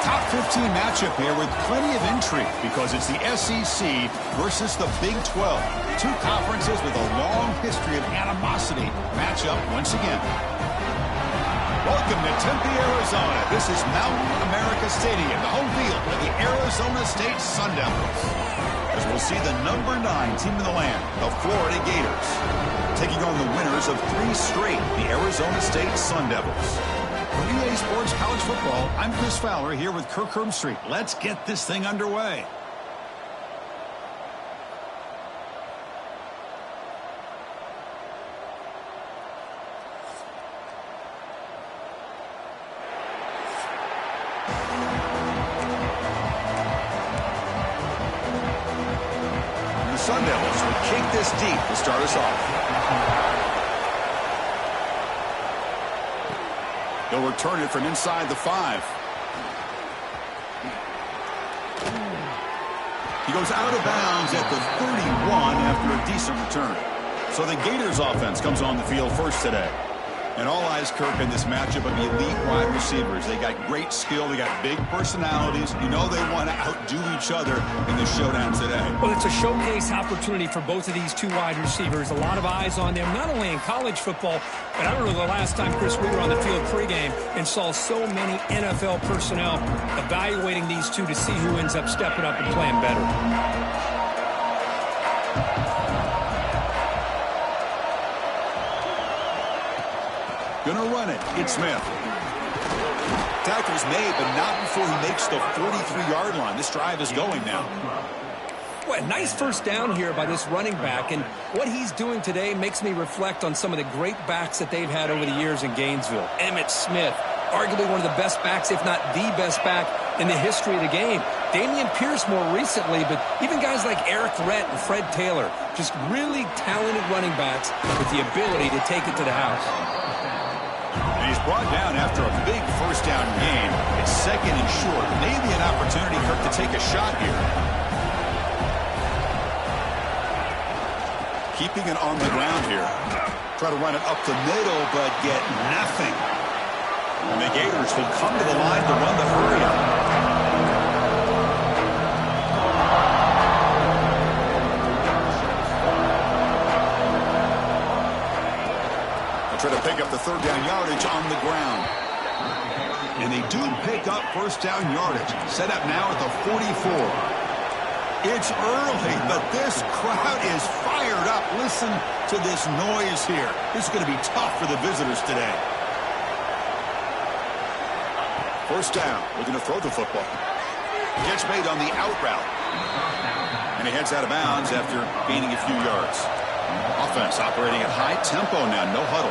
Top 15 matchup here with plenty of intrigue because it's the SEC versus the Big 12. Two conferences with a long history of animosity match up once again. Welcome to Tempe, Arizona. This is Mountain America Stadium, the home field of the Arizona State Sun Devils. As we'll see the number 9 team in the land, the Florida Gators, taking on the winners of 3 straight, the Arizona State Sun Devils. For EA Sports College Football, I'm Chris Fowler here with Kirk Herbstreit. Let's get this thing underway. The Sun Devils will kick this deep to start us off. They'll return it from inside the 5. He goes out of bounds at the 31 after a decent return. So the Gators offense comes on the field first today. And all eyes, Kirk, in this matchup of elite wide receivers. They got great skill. They got big personalities. You know they want to outdo each other in the showdown today. Well, it's a showcase opportunity for both of these two wide receivers. A lot of eyes on them, not only in college football, but I don't know the last time, Chris, we were on the field pregame and saw so many NFL personnel evaluating these two to see who ends up stepping up and playing better. Gonna run it. It's Smith. Tackle's made, but not before he makes the 43-yard line. This drive is going now. Well, nice first down here by this running back, and what he's doing today makes me reflect on some of the great backs that they've had over the years in Gainesville. Emmitt Smith, arguably one of the best backs, if not the best back in the history of the game. Damian Pierce more recently, but even guys like Eric Rett and Fred Taylor, just really talented running backs with the ability to take it to the house. And he's brought down after a big first down gain. It's second and short. Maybe an opportunity, Kirk, to take a shot here. Keeping it on the ground here. Try to run it up the middle, but get nothing. And the Gators will come to the line to run the hurry up. Try to pick up the third down yardage on the ground. And they do pick up first down yardage. Set up now at the 44. It's early, but this crowd is fired up. Listen to this noise here. This is going to be tough for the visitors today. First down. Looking to throw the football. Gets made on the out route. And he heads out of bounds after gaining a few yards. Offense operating at high tempo now, no huddle.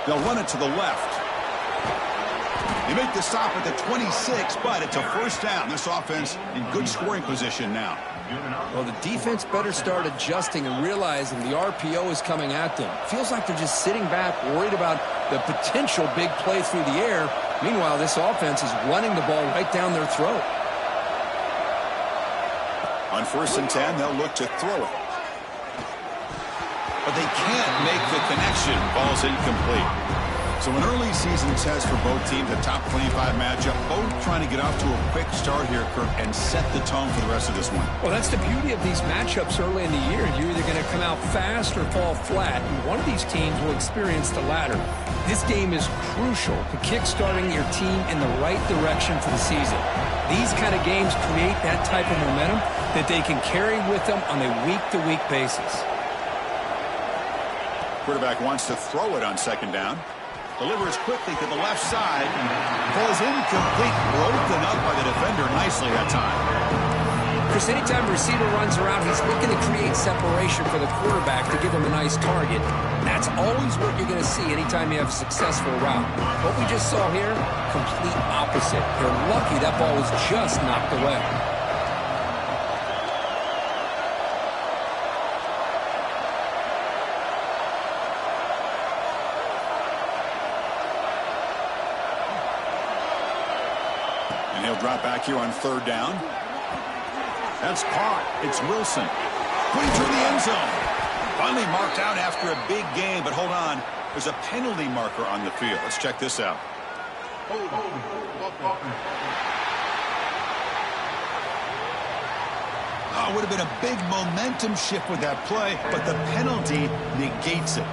They'll run it to the left. They make the stop at the 26, but it's a first down. This offense in good scoring position now. Well, the defense better start adjusting and realizing the RPO is coming at them. Feels like they're just sitting back, worried about the potential big play through the air. Meanwhile, this offense is running the ball right down their throat. On first and 10, they'll look to throw it. But they can't make the connection. Ball's incomplete. So an early season test for both teams, a top 25 matchup. Both trying to get off to a quick start here, Kirk, and set the tone for the rest of this one. Well, that's the beauty of these matchups early in the year. You're either going to come out fast or fall flat, and one of these teams will experience the latter. This game is crucial to kick-starting your team in the right direction for the season. These kind of games create that type of momentum that they can carry with them on a week-to-week basis. Quarterback wants to throw it on second down. Delivers quickly to the left side. Ball is incomplete, broken up by the defender nicely that time. Chris, anytime a receiver runs around, he's looking to create separation for the quarterback to give him a nice target. That's always what you're going to see anytime you have a successful route. What we just saw here, complete opposite. They're lucky that ball was just knocked away. He'll drop back here on third down. That's caught. It's Wilson. Putting through the end zone. Finally marked out after a big game, but hold on. There's a penalty marker on the field. Let's check this out. Oh, it would have been a big momentum shift with that play, but the penalty negates it.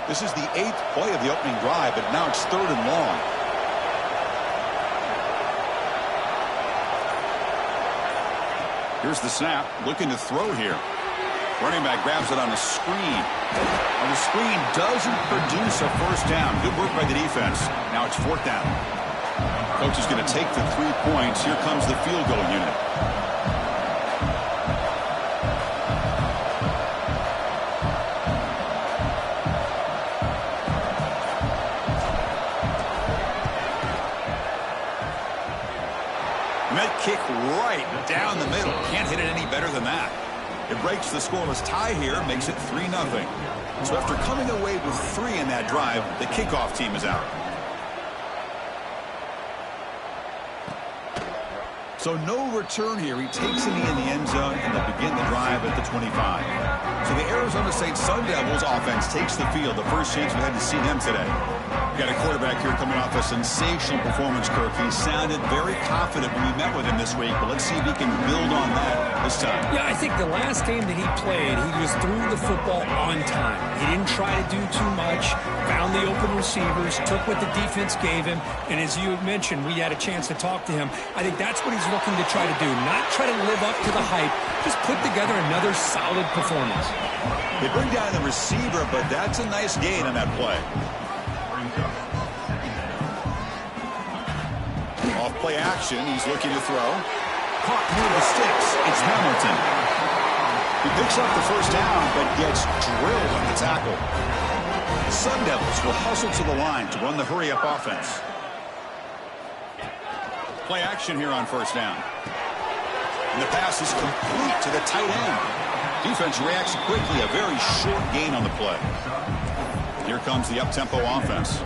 This is the 8th play of the opening drive, but now it's 3rd and long. Here's the snap, looking to throw here. Running back grabs it on a screen. And the screen doesn't produce a first down. Good work by the defense. Now it's 4th down. Coach is going to take the 3 points. Here comes the field goal unit. And that kick right down the middle. Can't hit it any better than that. It breaks the scoreless tie here, makes it 3-0. So after coming away with 3 in that drive, the kickoff team is out. So no return here. He takes it in the end zone, and they begin the drive at the 25. So the Arizona State Sun Devils offense takes the field. The first chance we had to see them today. We got a quarterback here coming off a sensational performance, Kirk. He sounded very confident when we met with him this week, but let's see if he can build on that this time. Yeah, I think the last game that he played, he just threw the football on time. He didn't try to do too much, found the open receivers, took what the defense gave him, and as you mentioned, we had a chance to talk to him. I think that's what he's looking to try to do, not try to live up to the hype, just put together another solid performance. They bring down the receiver, but that's a nice gain on that play. Off play action, he's looking to throw. Caught near the sticks. It's Hamilton. He picks up the first down, but gets drilled on the tackle. The Sun Devils will hustle to the line to run the hurry-up offense. Play action here on first down. And the pass is complete to the tight end. Defense reacts quickly. A very short gain on the play. Here comes the up-tempo offense.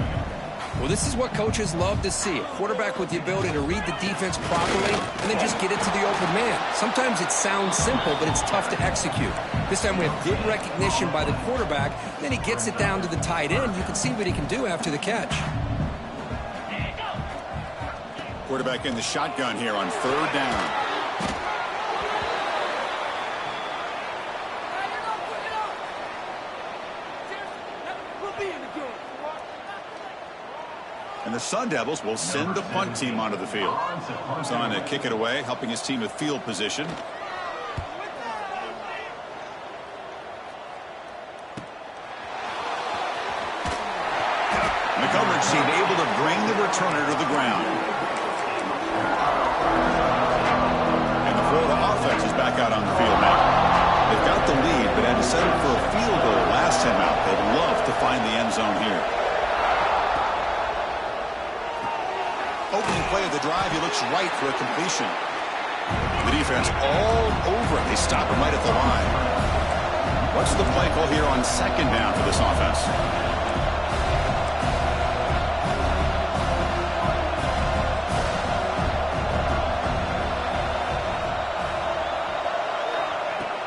Well, this is what coaches love to see. A quarterback with the ability to read the defense properly and then just get it to the open man. Sometimes it sounds simple, but it's tough to execute. This time we have good recognition by the quarterback. Then he gets it down to the tight end. You can see what he can do after the catch. Quarterback in the shotgun here on 3rd down. And the Sun Devils will send the punt team onto the field. He's on to kick it away, helping his team with field position. And the coverage team able to bring the returner to the ground. And the Florida offense is back out on the field now. They've got the lead, but had to settle for a field goal last time out. They'd love to find the end zone here. Opening play of the drive, he looks right for a completion. The defense all over it. They stop him right at the line. What's the play call here on 2nd down for this offense?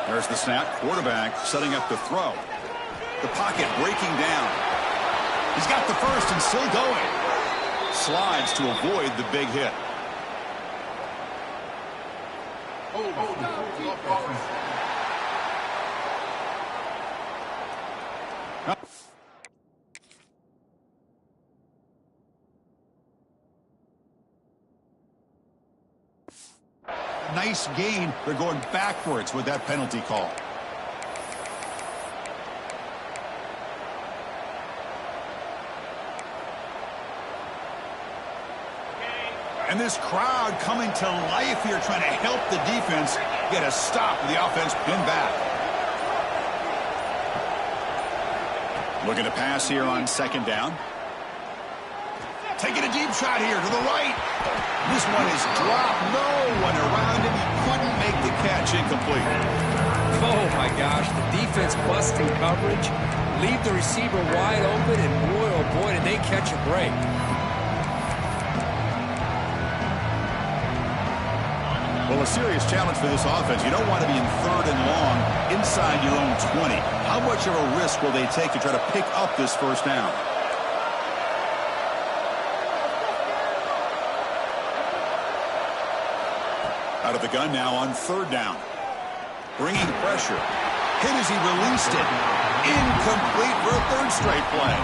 There's the snap. Quarterback setting up the throw. The pocket breaking down. He's got the first and still going. Slides to avoid the big hit. Nice gain. They're going backwards with that penalty call. And this crowd coming to life here, trying to help the defense get a stop. The offense pinned back. Looking to pass here on 2nd down. Taking a deep shot here to the right. This one is dropped. No one around him. He couldn't make the catch. Incomplete. Oh, my gosh. The defense busting coverage. Leave the receiver wide open, and boy, oh boy, did they catch a break. Well, a serious challenge for this offense. You don't want to be in 3rd and long inside your own 20. How much of a risk will they take to try to pick up this first down? Out of the gun now on 3rd down. Bringing pressure. Hit as he released it. Incomplete for a 3rd straight play.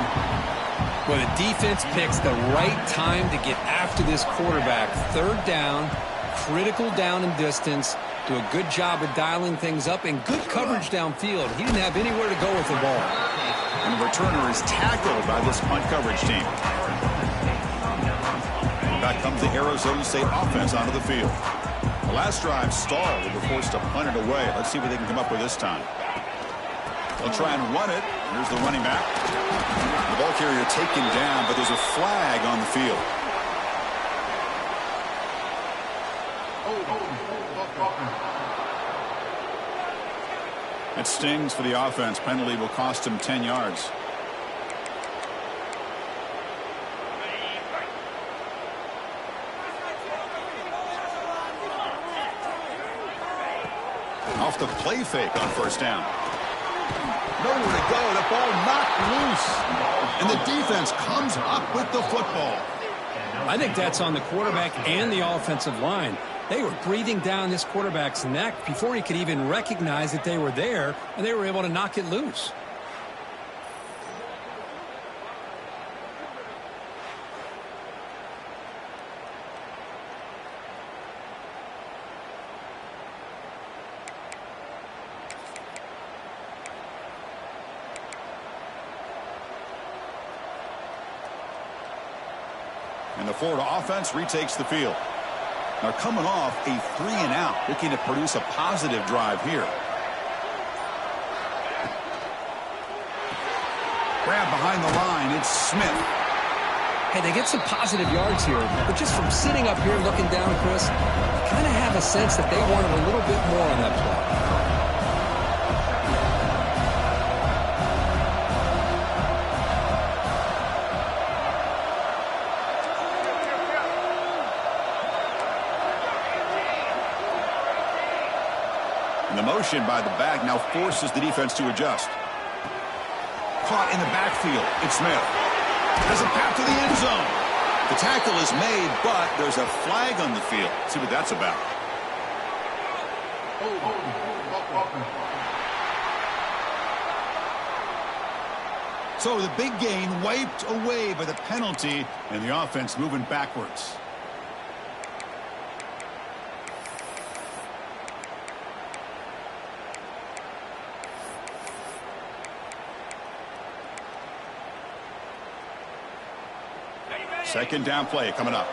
Well, the defense picks the right time to get after this quarterback. 3rd down, critical down and distance. Do a good job of dialing things up and good coverage downfield. He didn't have anywhere to go with the ball. And the returner is tackled by this punt coverage team. Back comes the Arizona State offense onto the field. The last drive stalled. They were forced to punt it away. Let's see what they can come up with this time. They'll try and run it. Here's the running back. The ball carrier taken down, but there's a flag on the field. It stings for the offense. Penalty will cost him 10 yards. Off the play fake on 1st down. Nowhere to go. The ball knocked loose. And the defense comes up with the football. I think that's on the quarterback and the offensive line. They were breathing down this quarterback's neck before he could even recognize that they were there, and they were able to knock it loose. And the Florida offense retakes the field. Now coming off a 3-and-out, looking to produce a positive drive here. Grab behind the line, it's Smith. Hey, they get some positive yards here, but just from sitting up here looking down, Chris, I kind of have a sense that they wanted a little bit more on that play. The motion by the back now forces the defense to adjust. Caught in the backfield. It's Smith. Has a path to the end zone. The tackle is made, but there's a flag on the field. Let's see what that's about. So the big gain wiped away by the penalty, and the offense moving backwards. Second down play coming up.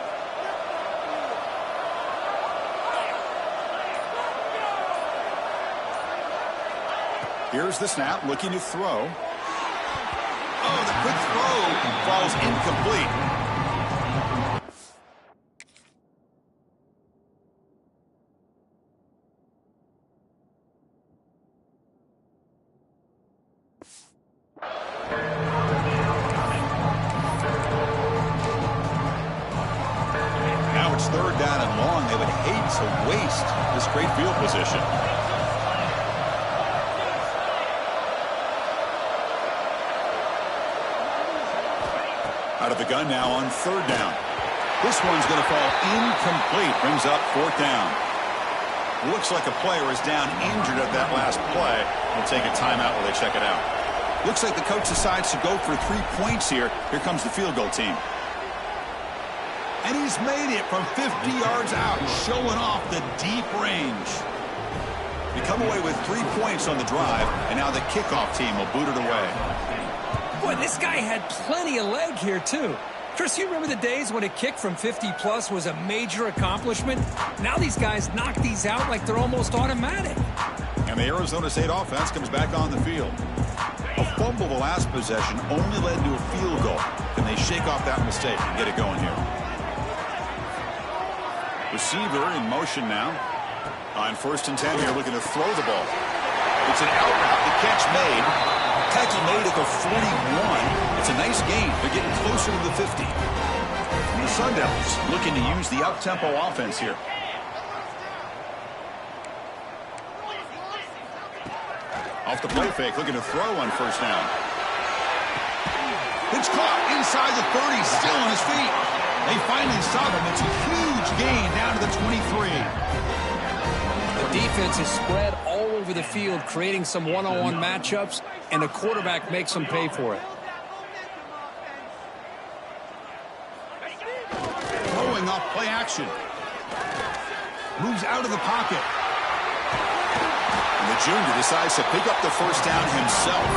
Here's the snap, looking to throw. Oh, the quick throw falls incomplete. It's 3rd down and long. They would hate to waste this great field position. Out of the gun now on 3rd down. This one's going to fall incomplete. Brings up 4th down. Looks like a player is down injured at that last play. We'll take a timeout while they check it out. Looks like the coach decides to go for 3 points here. Here comes the field goal team. And he's made it from 50 yards out, showing off the deep range. They come away with 3 points on the drive, and now the kickoff team will boot it away. Boy, this guy had plenty of leg here, too. Chris, you remember the days when a kick from 50-plus was a major accomplishment? Now these guys knock these out like they're almost automatic. And the Arizona State offense comes back on the field. A fumble the last possession only led to a field goal. Can they shake off that mistake and get it going here? Receiver in motion now. On 1st and 10 here, looking to throw the ball. It's an out route. The catch made. Tackle made at the 41. It's a nice gain. They're getting closer to the 50. And the Sun Devils looking to use the up-tempo offense here. Off the play fake, looking to throw on first down. It's caught inside the 30, still on his feet. They finally stop him. It's a huge gain down to the 23. The defense is spread all over the field, creating some one-on-one matchups, and the quarterback makes them pay for it. Throwing off play action. Moves out of the pocket. And the junior decides to pick up the first down himself.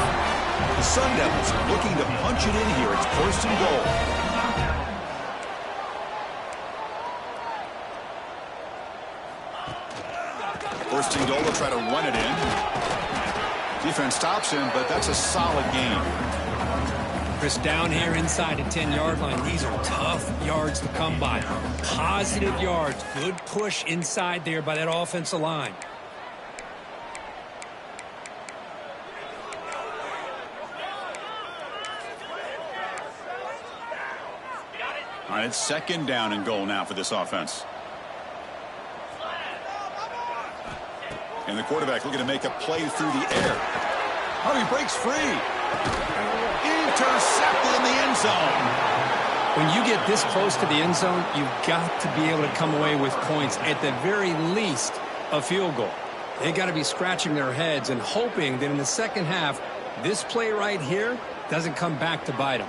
The Sun Devils are looking to punch it in here. It's first and goal. First and goal, they'll try to run it in. Defense stops him, but that's a solid gain. Chris, down here inside the 10-yard line, these are tough yards to come by. Positive yards, good push inside there by that offensive line. All right, it's second down and goal now for this offense. And the quarterback looking to make a play through the air. Oh, he breaks free. Intercepted in the end zone. When you get this close to the end zone, you've got to be able to come away with points, at the very least, a field goal. They got to be scratching their heads and hoping that in the second half, this play right here doesn't come back to bite them.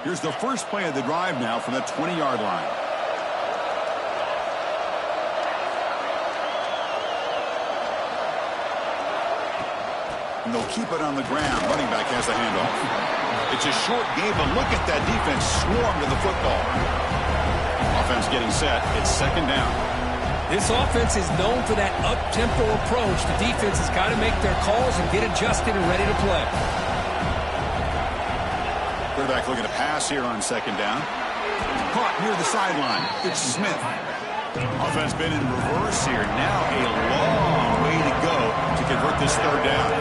Here's the first play of the drive now from the 20-yard line. And they'll keep it on the ground. Running back has the handoff. It's a short game, but look at that defense swarm to the football. Offense getting set. It's second down. This offense is known for that up-tempo approach. The defense has got to make their calls and get adjusted and ready to play. Quarterback looking to pass here on second down. Caught near the sideline. It's Smith. Offense been in reverse here. Now a long way to go to convert this third down.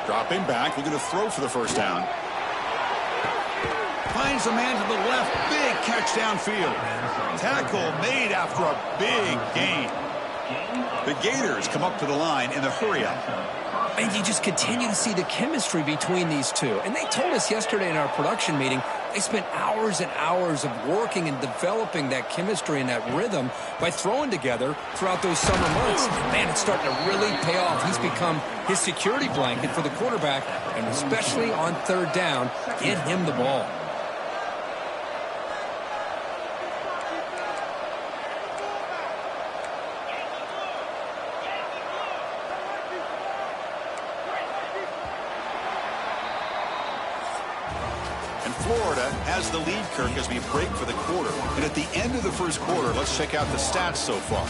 Dropping back, looking to throw for the first down. Finds a man to the left. Big catch downfield. Tackle made after a big gain. The Gators come up to the line in the hurry-up. And you just continue to see the chemistry between these two. And they told us yesterday in our production meeting, they spent hours and hours of working and developing that chemistry and that rhythm by throwing together throughout those summer months. Man, it's starting to really pay off. He's become his security blanket for the quarterback, and especially on third down, get him the ball. Florida has the lead, Kirk, as we break for the quarter. And at the end of the first quarter, let's check out the stats so far.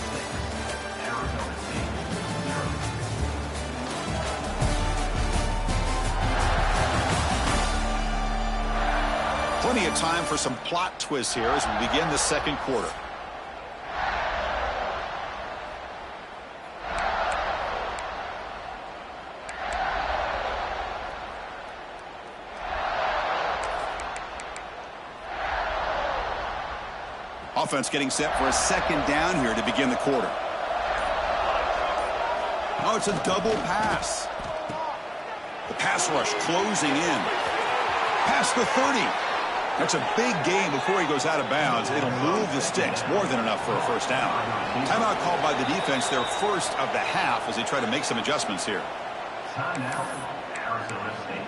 Plenty of time for some plot twists here as we begin the second quarter. Offense getting set for a second down here to begin the quarter. Oh, it's a double pass. The pass rush closing in. Past the 30. That's a big gain before he goes out of bounds. It'll move the sticks. More than enough for a first down. Timeout called by the defense, their first of the half, as they try to make some adjustments here. Timeout, Arizona State.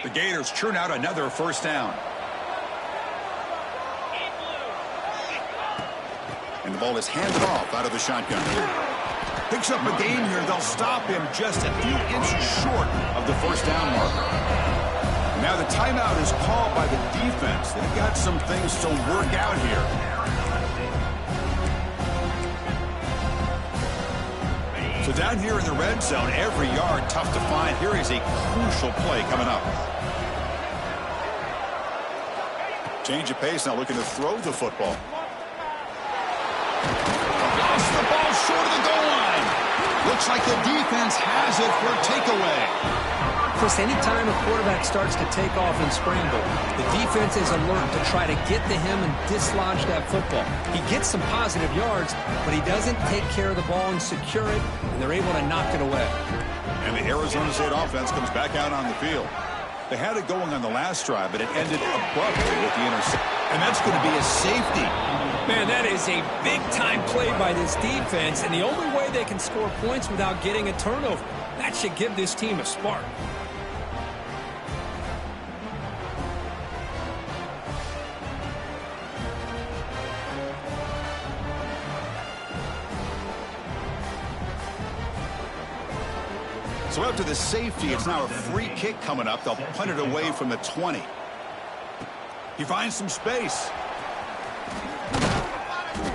The Gators churn out another first down. And the ball is handed off out of the shotgun. Picks up a gain here. They'll stop him just a few inches short of the first down marker. Now the timeout is called by the defense. They've got some things to work out here. So down here in the red zone, every yard tough to find. Here is a crucial play coming up. Change of pace, now looking to throw the football. Lost the ball short of the goal line. Looks like the defense has it for a takeaway. Chris, anytime a quarterback starts to take off and scramble, the defense is alert to try to get to him and dislodge that football. He gets some positive yards, but he doesn't take care of the ball and secure it, and they're able to knock it away. And the Arizona State offense comes back out on the field. They had it going on the last drive, but it ended abruptly with the interception. And that's going to be a safety. Man, that is a big-time play by this defense, and the only way they can score points without getting a turnover. That should give this team a spark. So after the safety, it's now a free kick coming up. They'll punt it away from the 20. He finds some space.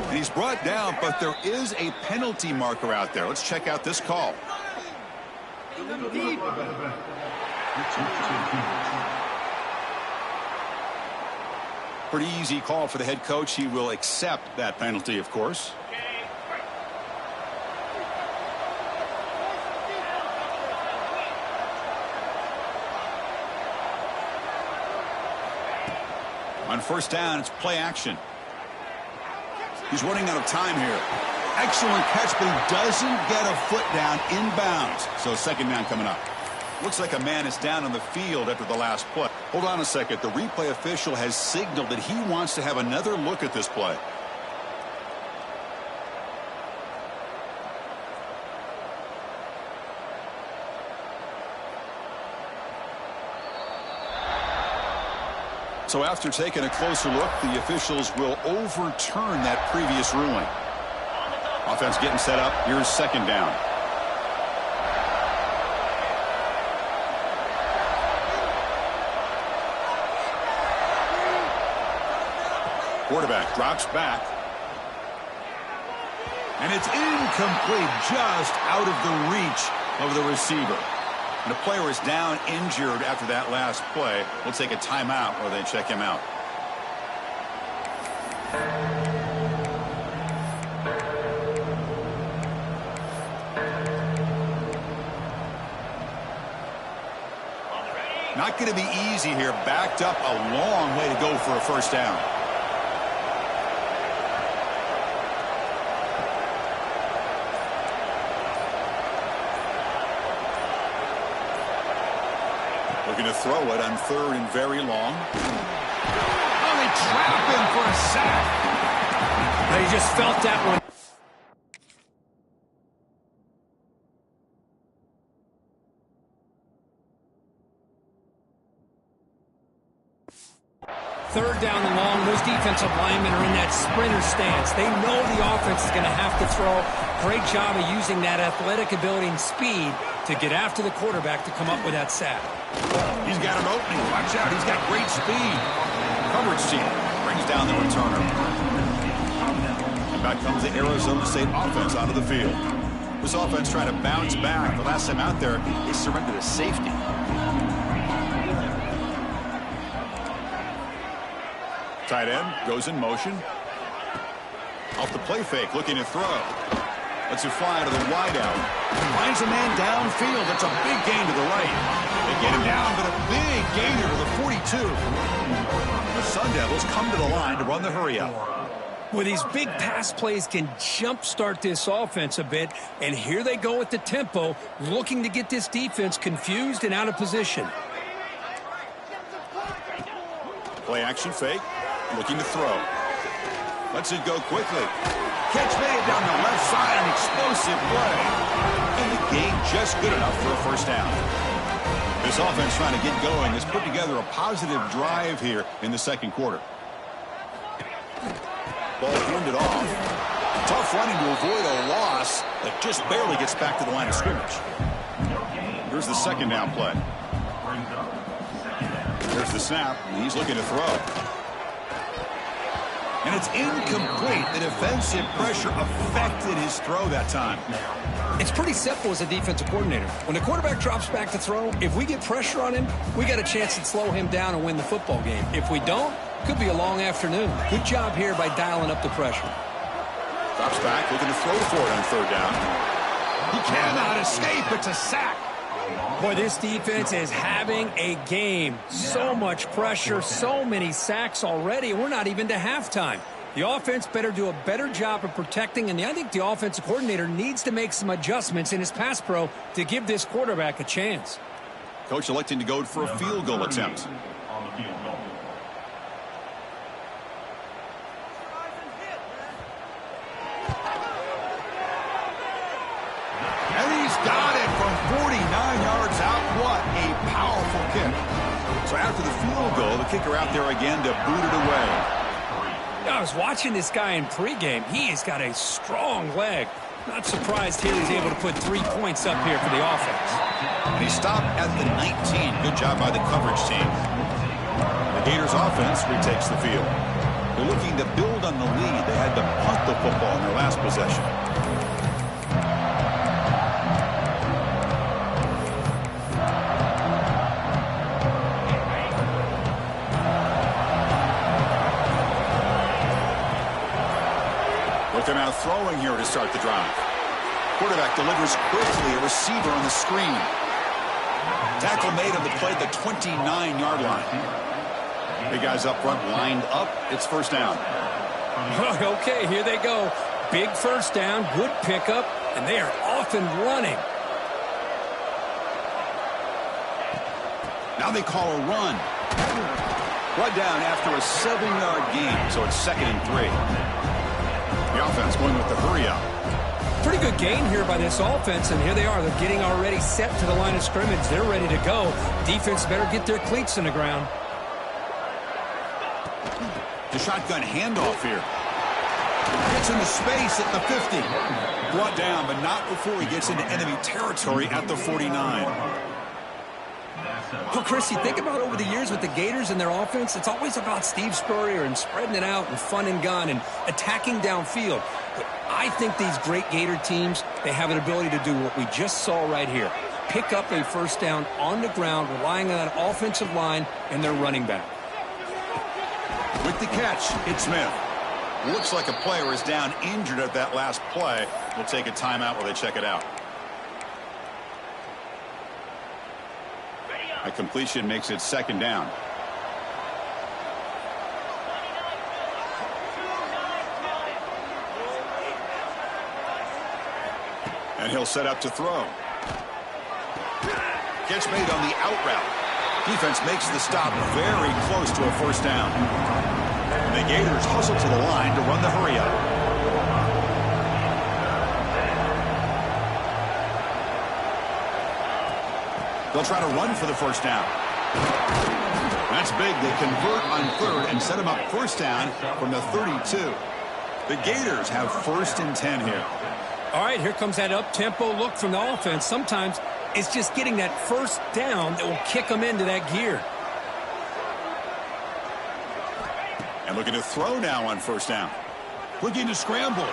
And he's brought down, but there is a penalty marker out there. Let's check out this call. Pretty easy call for the head coach. He will accept that penalty, of course. On first down, it's play action. He's running out of time here. Excellent catch, but he doesn't get a foot down inbounds. So second down coming up. Looks like a man is down on the field after the last play. Hold on a second. The replay official has signaled that he wants to have another look at this play. So after taking a closer look, the officials will overturn that previous ruling. Offense getting set up. Here's second down. Quarterback drops back. And it's incomplete, just out of the reach of the receiver. And the player is down injured after that last play. We'll take a timeout while they check him out. Not going to be easy here. Backed up a long way to go for a first down. Looking to throw it on third and very long. Oh, they trap him for a sack. He just felt that one. Third down and long. Those defensive linemen are in that sprinter stance. They know the offense is going to have to throw. Great job of using that athletic ability and speed to get after the quarterback to come up with that sack. He's got an opening. Watch out. He's got great speed. Coverage team brings down the returner. And back comes the Arizona State offense onto the field. This offense trying to bounce back. The last time out there, they surrendered a safety. Tight end goes in motion. Off the play fake, looking to throw. Lets it fly to the wideout. Finds a man downfield. That's a big gain to the right. They get him down, but a big gainer to the 42. The Sun Devils come to the line to run the hurry up. Well, these big pass plays can jumpstart this offense a bit, and here they go with the tempo, looking to get this defense confused and out of position. Play action fake, looking to throw. Lets it go quickly. Catch made down the left side, an explosive play. And the gain just good enough for a first down. This offense trying to get going has put together a positive drive here in the second quarter. Ball handed off. Tough running to avoid a loss that just barely gets back to the line of scrimmage. Here's the second down play. There's the snap, and he's looking to throw. And it's incomplete. The defensive pressure affected his throw that time. It's pretty simple as a defensive coordinator. When the quarterback drops back to throw, if we get pressure on him, we got a chance to slow him down and win the football game. If we don't, could be a long afternoon. Good job here by dialing up the pressure. Drops back, looking to throw for it on third down. He cannot escape. It's a sack. Boy, this defense is having a game. So much pressure, so many sacks already. We're not even to halftime. The offense better do a better job of protecting, and I think the offensive coordinator needs to make some adjustments in his pass pro to give this quarterback a chance. Coach electing to go for a field goal attempt. On the field goal. And he's got it from 49 yards out. What a powerful kick. So after the field goal, the kicker out there again to boot it away. I was watching this guy in pregame. He has got a strong leg. Not surprised here he's able to put 3 points up here for the offense. And he stopped at the 19. Good job by the coverage team. The Gators offense retakes the field. They're looking to build on the lead. They had to punt the football in their last possession. They're now throwing here to start the drive. Quarterback delivers quickly, a receiver on the screen. Tackle made on the play at the 29-yard line. Big guys up front lined up. It's first down. Okay, here they go. Big first down, good pickup, and they are off and running. Now they call a run. Brought down after a 7-yard gain, so it's 2nd and 3. The offense going with the hurry up. Pretty good gain here by this offense, and here they are. They're getting already set to the line of scrimmage. They're ready to go. Defense better get their cleats in the ground. The shotgun handoff here. Gets into space at the 50. Brought down, but not before he gets into enemy territory at the 49. Well, Chris, you think about over the years with the Gators and their offense, it's always about Steve Spurrier and spreading it out and fun and gun and attacking downfield. But I think these great Gator teams, they have an ability to do what we just saw right here. Pick up a first down on the ground, relying on that offensive line and their running back. With the catch, it's Smith. Looks like a player is down injured at that last play. We'll take a timeout while they check it out. A completion makes it 2nd down. And he'll set up to throw. Catch made on the out route. Defense makes the stop very close to a first down. And the Gators hustle to the line to run the hurry up. They'll try to run for the first down. That's big. They convert on third and set him up first down from the 32. The Gators have 1st and 10 here. All right, here comes that up-tempo look from the offense. Sometimes it's just getting that first down that will kick them into that gear. And looking to throw now on first down. Looking to scramble.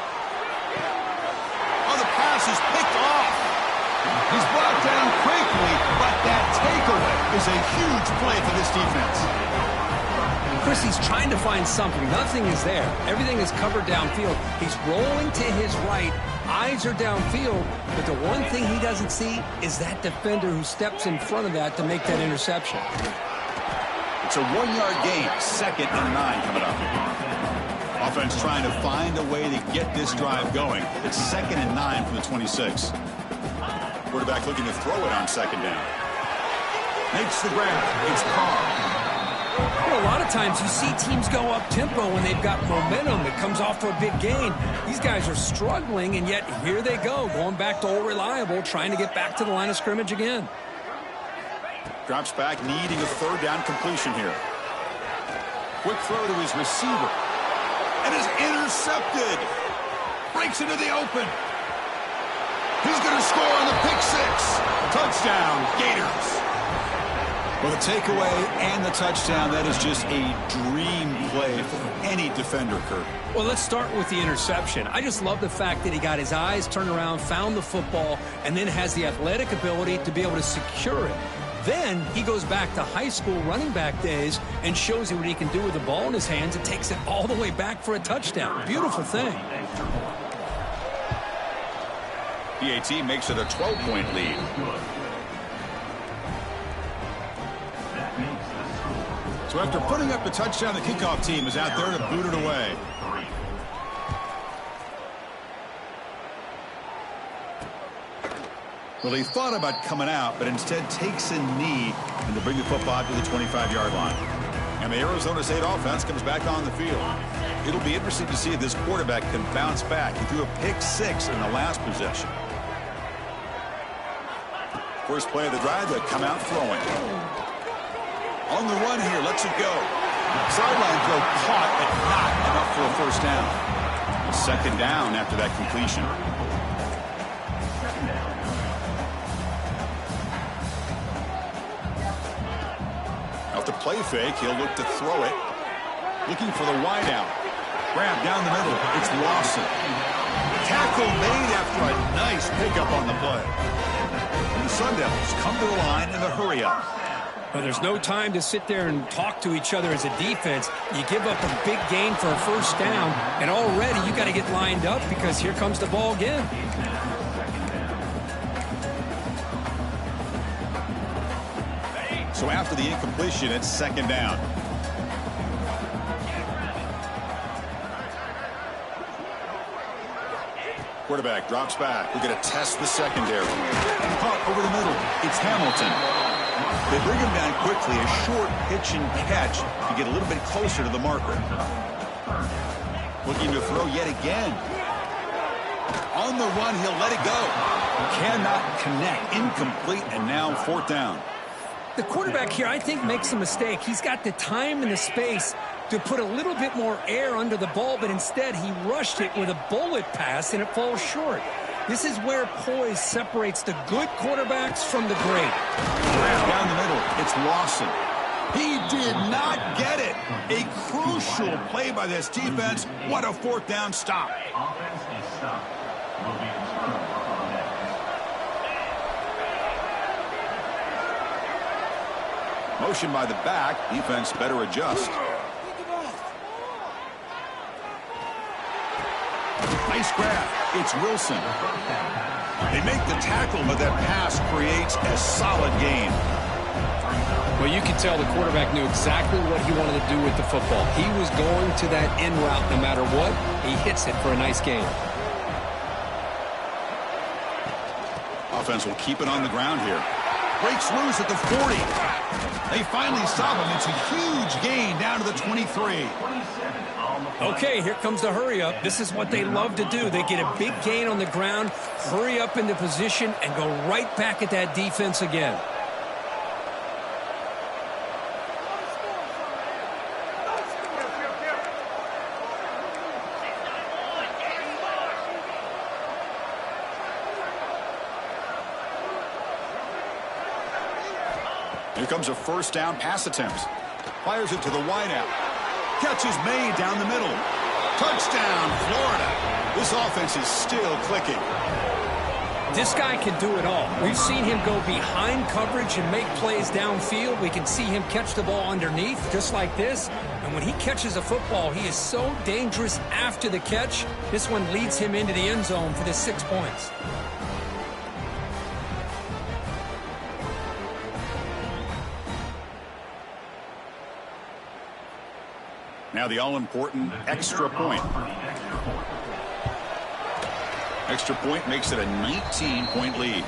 Oh, the pass is picked off. He's brought down quickly, but that takeaway is a huge play for this defense. Chris, he's trying to find something. Nothing is there. Everything is covered downfield. He's rolling to his right. Eyes are downfield, but the one thing he doesn't see is that defender who steps in front of that to make that interception. It's a 1-yard gain, 2nd and 9 coming up. Offense trying to find a way to get this drive going. It's 2nd and 9 from the 26. Quarterback looking to throw it on 2nd down. Makes the grab. It's Carr. You know, a lot of times you see teams go up-tempo when they've got momentum that comes off for a big gain. These guys are struggling, and yet here they go, going back to old reliable, trying to get back to the line of scrimmage again. Drops back, needing a 3rd down completion here. Quick throw to his receiver. And is intercepted. Breaks into the open. He's going to score on the pick 6. Touchdown, Gators. Well, the takeaway and the touchdown, that is just a dream play for any defender, Kurt. Well, let's start with the interception. I just love the fact that he got his eyes turned around, found the football, and then has the athletic ability to be able to secure it. Then he goes back to high school running back days and shows you what he can do with the ball in his hands and takes it all the way back for a touchdown. Beautiful thing. PAT makes it a 12-point lead. So after putting up the touchdown, the kickoff team is out there to boot it away. Well, he thought about coming out, but instead takes a knee and to bring the football to the 25-yard line. And the Arizona State offense comes back on the field. It'll be interesting to see if this quarterback can bounce back. He threw a pick-6 in the last possession. First play of the drive, they come out throwing. On the run here, lets it go. Sideline throw caught, but not enough for a first down. Second down after that completion. After play fake, he'll look to throw it. Looking for the wide out. Grab down the middle. It's Lawson. Tackle made after a nice pickup on the play. And the Sun Devils come to the line in the hurry up. Well, there's no time to sit there and talk to each other as a defense. You give up a big gain for a first down, and already you got to get lined up because here comes the ball again. So after the incompletion, it's second down. Quarterback drops back. We're going to test the secondary. Caught over the middle. It's Hamilton. They bring him down quickly. A short pitch and catch to get a little bit closer to the marker. Looking to throw yet again. On the run, he'll let it go. Cannot connect. Incomplete, and now fourth down. The quarterback here, I think, makes a mistake. He's got the time and the space to put a little bit more air under the ball, but instead he rushed it with a bullet pass, and it falls short. This is where poise separates the good quarterbacks from the great. Down the middle, it's Lawson. He did not get it. A crucial play by this defense. What a fourth down stop. Offense is stopped. Will be returned on that. Motion by the back. Defense better adjust. Nice grab. It's Wilson. They make the tackle, but that pass creates a solid gain. Well, you can tell the quarterback knew exactly what he wanted to do with the football. He was going to that in route no matter what. He hits it for a nice gain. Offense will keep it on the ground here. Breaks loose at the 40. They finally stop him. It's a huge gain down to the 23. Okay, here comes the hurry up. This is what they love to do. They get a big gain on the ground, hurry up into position, and go right back at that defense again. Here comes a first down pass attempt. Fires it to the wideout. Catch is made down the middle. Touchdown, Florida. This offense is still clicking. This guy can do it all. We've seen him go behind coverage and make plays downfield. We can see him catch the ball underneath, just like this. And when he catches a football, he is so dangerous after the catch. This one leads him into the end zone for the 6 points. Now the all-important extra point. Extra point makes it a 19-point lead.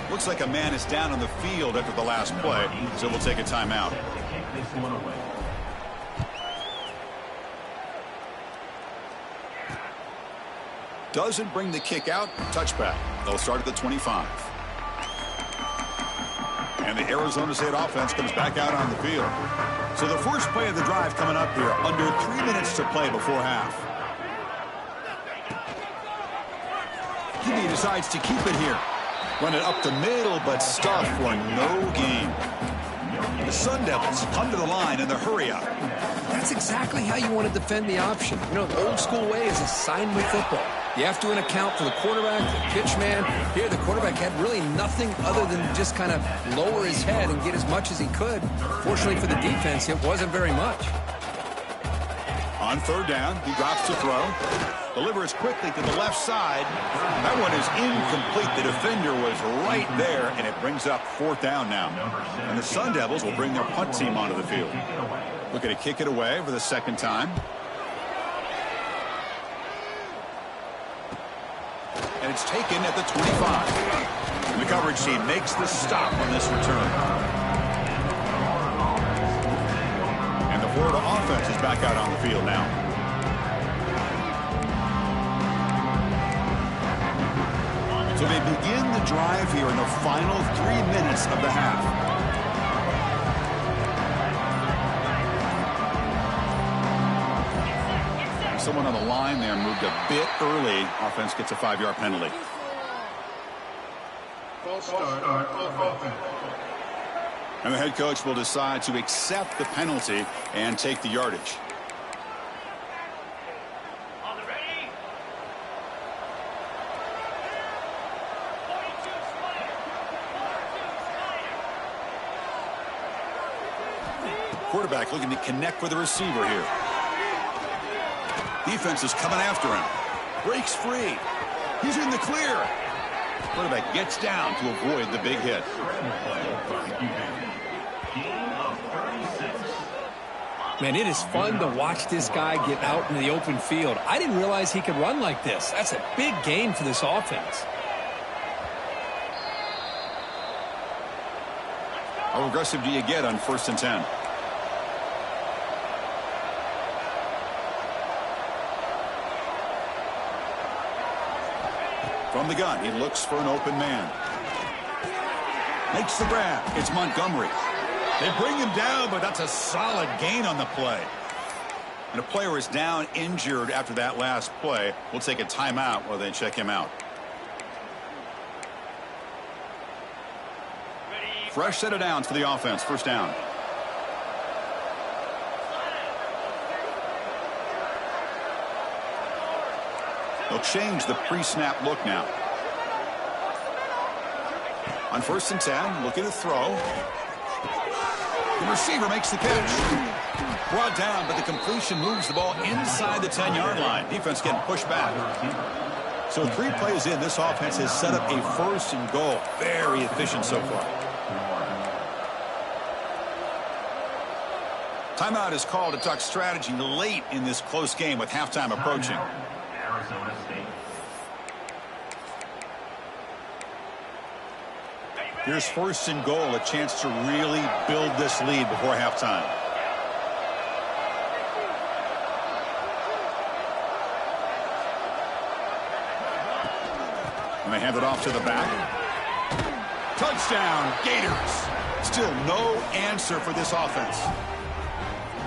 Looks like a man is down on the field after the last play, so we'll take a timeout. Doesn't bring the kick out. Touchback. They'll start at the 25. And the Arizona State offense comes back out on the field. So the first play of the drive coming up here. Under 3 minutes to play before half. He decides to keep it here. Run it up the middle, but stuffed for no gain. Sun Devils come to the line in the hurry-up. That's exactly how you want to defend the option. You know, the old school way is assignment football. You have to account for the quarterback, the pitch man. Here, the quarterback had really nothing other than just kind of lower his head and get as much as he could. Fortunately for the defense, it wasn't very much. On third down, he drops to throw. Delivers quickly to the left side. That one is incomplete. The defender was right there, and it brings up fourth down now. And the Sun Devils will bring their punt team onto the field. Looking to kick it away for the second time. And it's taken at the 25. And the coverage team makes the stop on this return. And the Florida offense is back out on the field now. So they begin the drive here in the final 3 minutes of the half. Someone on the line there moved a bit early. Offense gets a 5-yard penalty. And the head coach will decide to accept the penalty and take the yardage. Quarterback looking to connect with the receiver here. Defense is coming after him. Breaks free. He's in the clear. Quarterback gets down to avoid the big hit. Man, it is fun to watch this guy get out in the open field. I didn't realize he could run like this. That's a big game for this offense. How aggressive do you get on 1st and 10? From the gun, he looks for an open man. Makes the grab. It's Montgomery. They bring him down, but that's a solid gain on the play. And a player is down injured after that last play. We'll take a timeout while they check him out. Fresh set of downs for the offense. First down. They'll change the pre-snap look now. On 1st and 10, looking to throw. The receiver makes the catch. Brought down, but the completion moves the ball inside the 10-yard line. Defense getting pushed back. So 3 plays in, this offense has set up a 1st and goal. Very efficient so far. Timeout is called to talk strategy late in this close game with halftime approaching. Here's 1st and goal, a chance to really build this lead before halftime. And they hand it off to the back. Touchdown, Gators. Still no answer for this offense.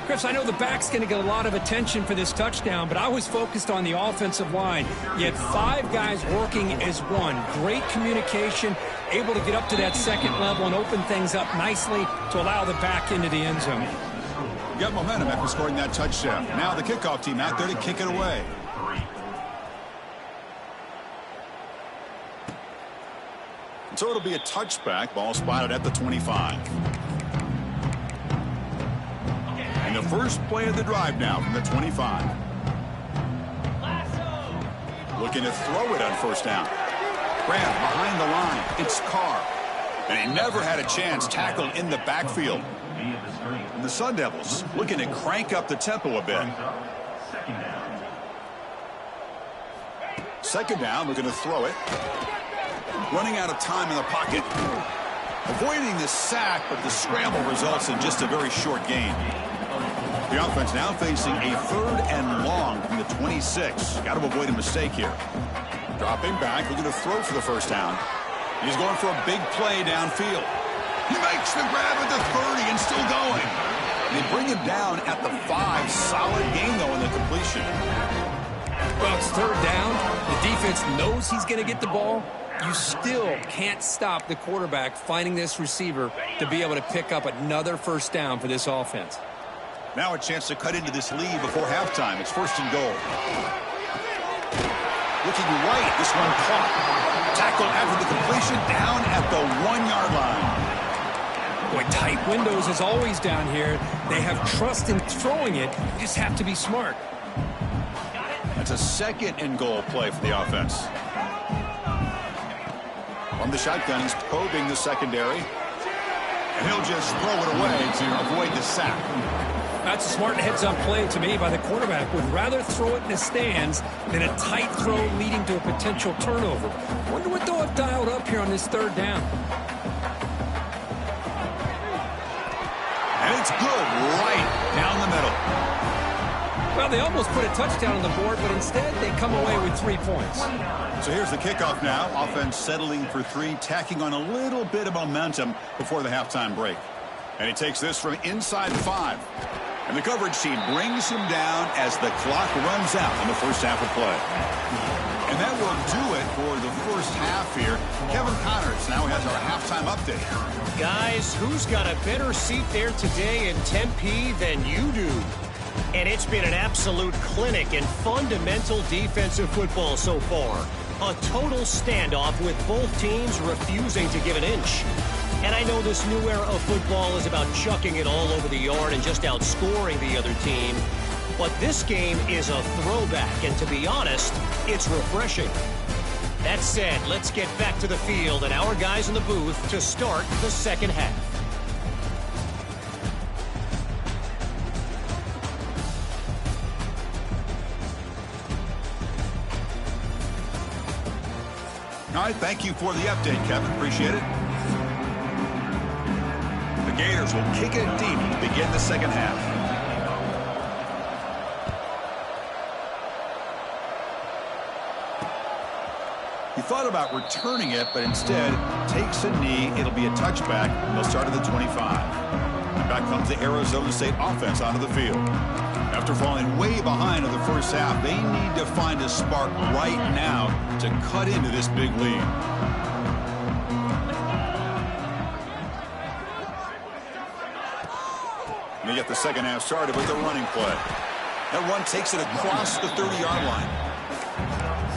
Chris, I know the back's going to get a lot of attention for this touchdown, but I was focused on the offensive line. You had 5 guys working as one. Great communication, able to get up to that second level and open things up nicely to allow the back into the end zone. Got momentum after scoring that touchdown. Now the kickoff team out there to kick it away. So it'll be a touchback. Ball spotted at the 25. And the first play of the drive now from the 25. Looking to throw it on 1st down. Grant behind the line. It's Carr. And he never had a chance tackled in the backfield. And the Sun Devils looking to crank up the tempo a bit. Second down, looking to throw it. Running out of time in the pocket. Avoiding the sack, but the scramble results in just a very short gain. The offense now facing a 3rd and long from the 26. Got to avoid a mistake here. Dropping back, looking to throw for the 1st down. He's going for a big play downfield. He makes the grab at the 30 and still going. They bring him down at the 5. Solid gain, though, in the completion. Well, it's third down. The defense knows he's going to get the ball. You still can't stop the quarterback finding this receiver to be able to pick up another first down for this offense. Now a chance to cut into this lead before halftime. It's first and goal. Looking right, this one caught. Tackle after the completion, down at the 1-yard line. Boy, tight windows as always down here. They have trust in throwing it. You just have to be smart. That's a second and goal play for the offense. From the shotgun, he's probing the secondary. And he'll just throw it away to avoid the sack. That's a smart heads-up play to me by the quarterback. Would rather throw it in the stands than a tight throw leading to a potential turnover. Wonder what they'll have dialed up here on this third down. And it's good right down the middle. Well, they almost put a touchdown on the board, but instead they come away with 3 points. So here's the kickoff now. Offense settling for 3, tacking on a little bit of momentum before the halftime break. And he takes this from inside 5. And the coverage team brings him down as the clock runs out in the first half of play. And that will do it for the first half here. Kevin Connors now has our halftime update. Guys, who's got a better seat there today in Tempe than you do? And it's been an absolute clinic in fundamental defensive football so far. A total standoff with both teams refusing to give an inch. And I know this new era of football is about chucking it all over the yard and just outscoring the other team. But this game is a throwback, and to be honest, it's refreshing. That said, let's get back to the field and our guys in the booth to start the second half. All right, thank you for the update, Kevin. Appreciate it. The Gators will kick it deep to begin the second half. He thought about returning it, but instead takes a knee. It'll be a touchback. They'll start at the 25. And back comes the Arizona State offense onto the field. After falling way behind in the first half, they need to find a spark right now to cut into this big lead. And they get the second half started with a running play. That run takes it across the 30-yard line.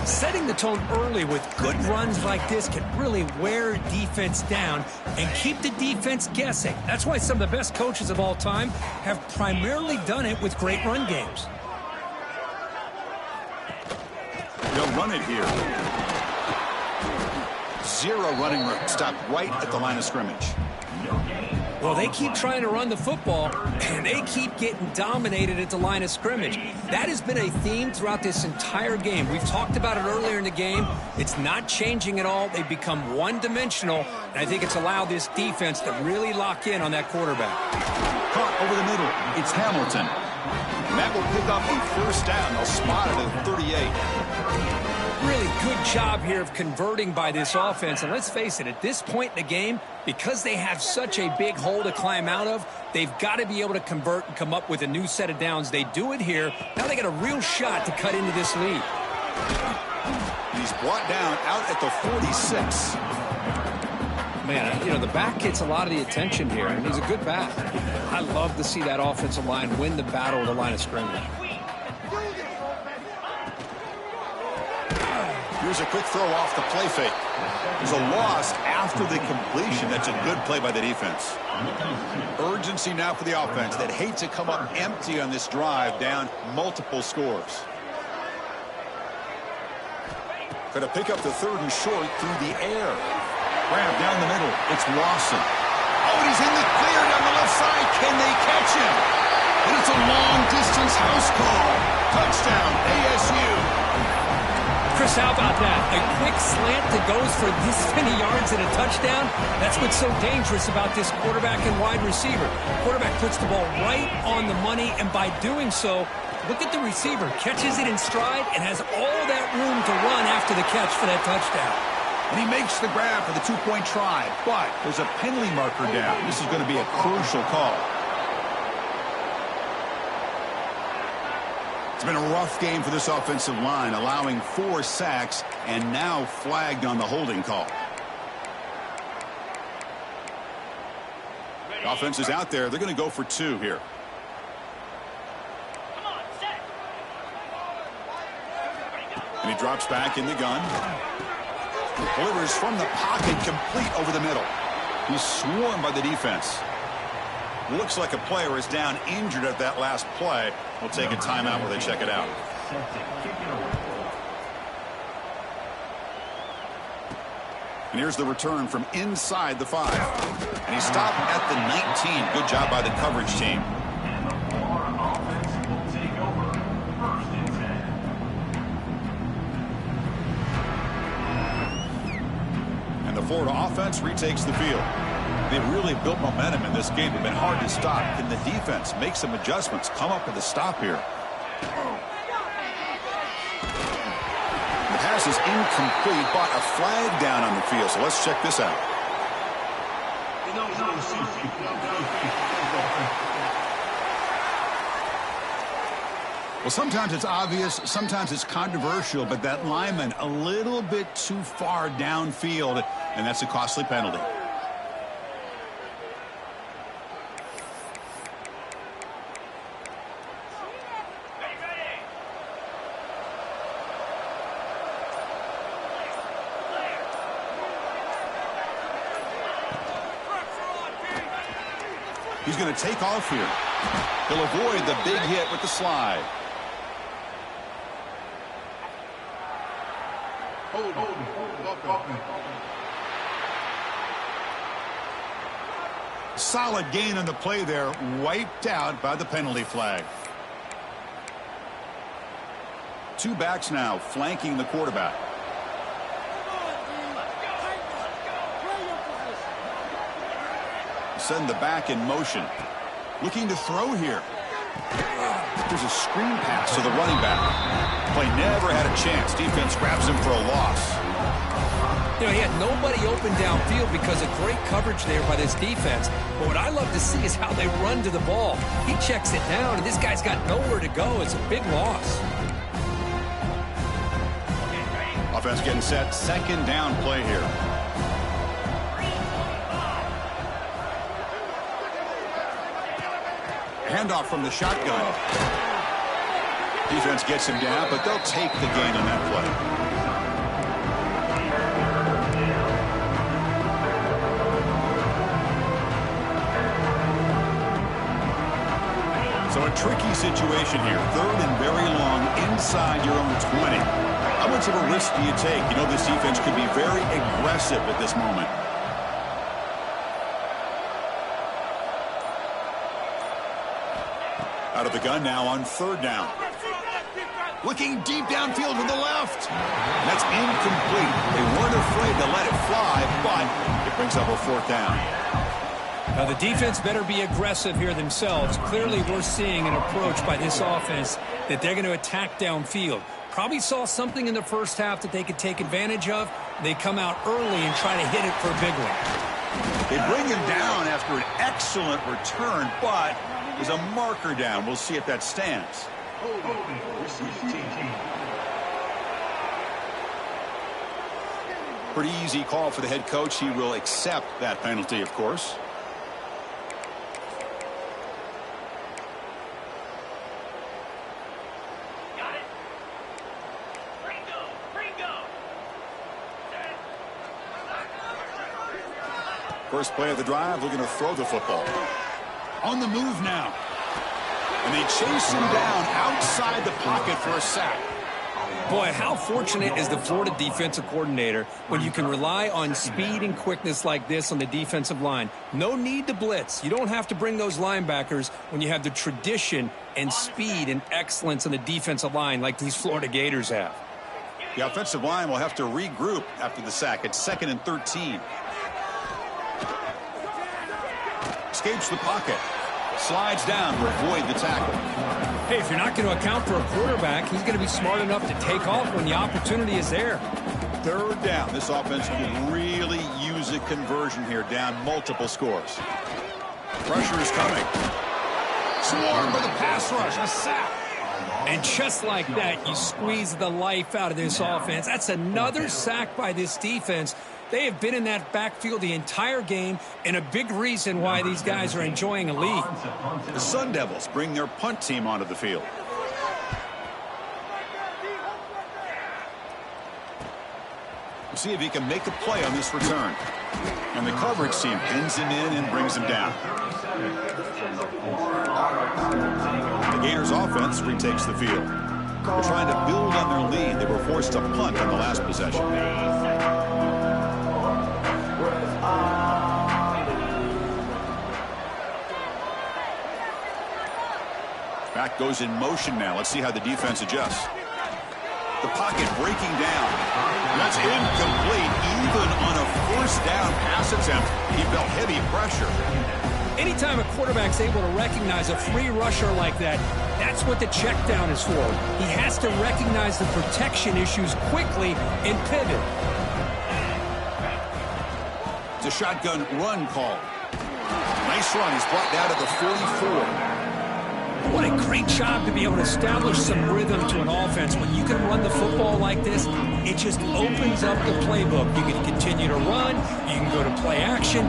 Setting the tone early with good runs like this can really wear defense down and keep the defense guessing. That's why some of the best coaches of all time have primarily done it with great run games. They'll run it here. 0 running room. Stopped right at the line of scrimmage. Well, they keep trying to run the football, and they keep getting dominated at the line of scrimmage. That has been a theme throughout this entire game. We've talked about it earlier in the game. It's not changing at all. They've become one-dimensional, and I think it's allowed this defense to really lock in on that quarterback. Caught over the middle. It's Hamilton. And that will pick up a first down. They'll spot it at 38. Really good job here of converting by this offense. And let's face it, at this point in the game, because they have such a big hole to climb out of, they've got to be able to convert and come up with a new set of downs. They do it here. Now they got a real shot to cut into this lead. He's brought down out at the 46. Man, you know, the back gets a lot of the attention here, and he's a good back. I love to see that offensive line win the battle at the line of scrimmage. Here's a quick throw off the play fake. There's a loss after the completion. That's a good play by the defense. Urgency now for the offense. They'd hate to come up empty on this drive, down multiple scores. Going to pick up the 3rd and short through the air. Grab down the middle. It's Lawson. Oh, and he's in the clear down the left side. Can they catch him? And it's a long-distance house call. Touchdown, ASU. Chris, how about that? A quick slant that goes for this many yards and a touchdown. That's what's so dangerous about this quarterback and wide receiver. Quarterback puts the ball right on the money, and by doing so, look at the receiver. Catches it in stride and has all that room to run after the catch for that touchdown. And he makes the grab for the 2-point try, but there's a penalty marker down. This is going to be a crucial call. It's been a rough game for this offensive line, allowing 4 sacks and now flagged on the holding call. The offense is out there. They're going to go for 2 here. And he drops back in the gun. Delivers from the pocket, complete over the middle. He's swarmed by the defense. Looks like a player is down injured at that last play. We'll take a timeout while they check it out. And here's the return from inside the 5. And he stopped at the 19. Good job by the coverage team. And the Florida offense retakes the field. They've really built momentum in this game. They've been hard to stop. Can the defense make some adjustments, come up with a stop here? The pass is incomplete, but a flag down on the field. So let's check this out. Well, sometimes it's obvious, sometimes it's controversial, but that lineman a little bit too far downfield, and that's a costly penalty. He's going to take off here. He'll avoid the big hit with the slide. Solid gain on the play there, wiped out by the penalty flag. 2 backs now flanking the quarterback. Send the back in motion. Looking to throw here. There's a screen pass to the running back. Play never had a chance. Defense grabs him for a loss. You know, he had nobody open downfield because of great coverage there by this defense. But what I love to see is how they run to the ball. He checks it down, and this guy's got nowhere to go. It's a big loss. Offense getting set. 2nd down play here. Handoff from the shotgun. Defense gets him down, but they'll take the gain on that play. So a tricky situation here. 3rd and very long inside your own 20. How much of a risk do you take? You know this defense could be very aggressive at this moment. Out of the gun now on 3rd down. Looking deep downfield to the left. And that's incomplete. They weren't afraid to let it fly, but it brings up a 4th down. Now the defense better be aggressive here themselves. Clearly we're seeing an approach by this offense that they're going to attack downfield. Probably saw something in the first half that they could take advantage of. They come out early and try to hit it for a big one. They bring him down after an excellent return, but there's a marker down. We'll see if that stands. Pretty easy call for the head coach. He will accept that penalty, of course. First play of the drive, looking to throw the football. On the move now. And they chase him down outside the pocket for a sack. Boy, how fortunate is the Florida defensive coordinator when you can rely on speed and quickness like this on the defensive line. No need to blitz. You don't have to bring those linebackers when you have the tradition and speed and excellence on the defensive line like these Florida Gators have. The offensive line will have to regroup after the sack. It's 2nd and 13. Escapes the pocket. Slides down to avoid the tackle. Hey, if you're not going to account for a quarterback, he's going to be smart enough to take off when the opportunity is there. 3rd down. This offense could really use a conversion here, down multiple scores. Pressure is coming. Swarmed by the pass rush. A sack. And just like that, you squeeze the life out of this offense. That's another sack by this defense. They have been in that backfield the entire game, and a big reason why these guys are enjoying a lead. The Sun Devils bring their punt team onto the field. We'll see if he can make a play on this return. And the coverage team pins him in and brings him down. The Gators offense retakes the field. They're trying to build on their lead. They were forced to punt on the last possession. Back goes in motion now. Let's see how the defense adjusts. The pocket breaking down. That's incomplete. Even on a first down pass attempt, he felt heavy pressure. Anytime a quarterback's able to recognize a free rusher like that, that's what the check down is for. He has to recognize the protection issues quickly and pivot. It's a shotgun run call. Nice run. He's brought down to the 44. What a great job to be able to establish some rhythm to an offense. When you can run the football like this, it just opens up the playbook. You can continue to run. You can go to play action.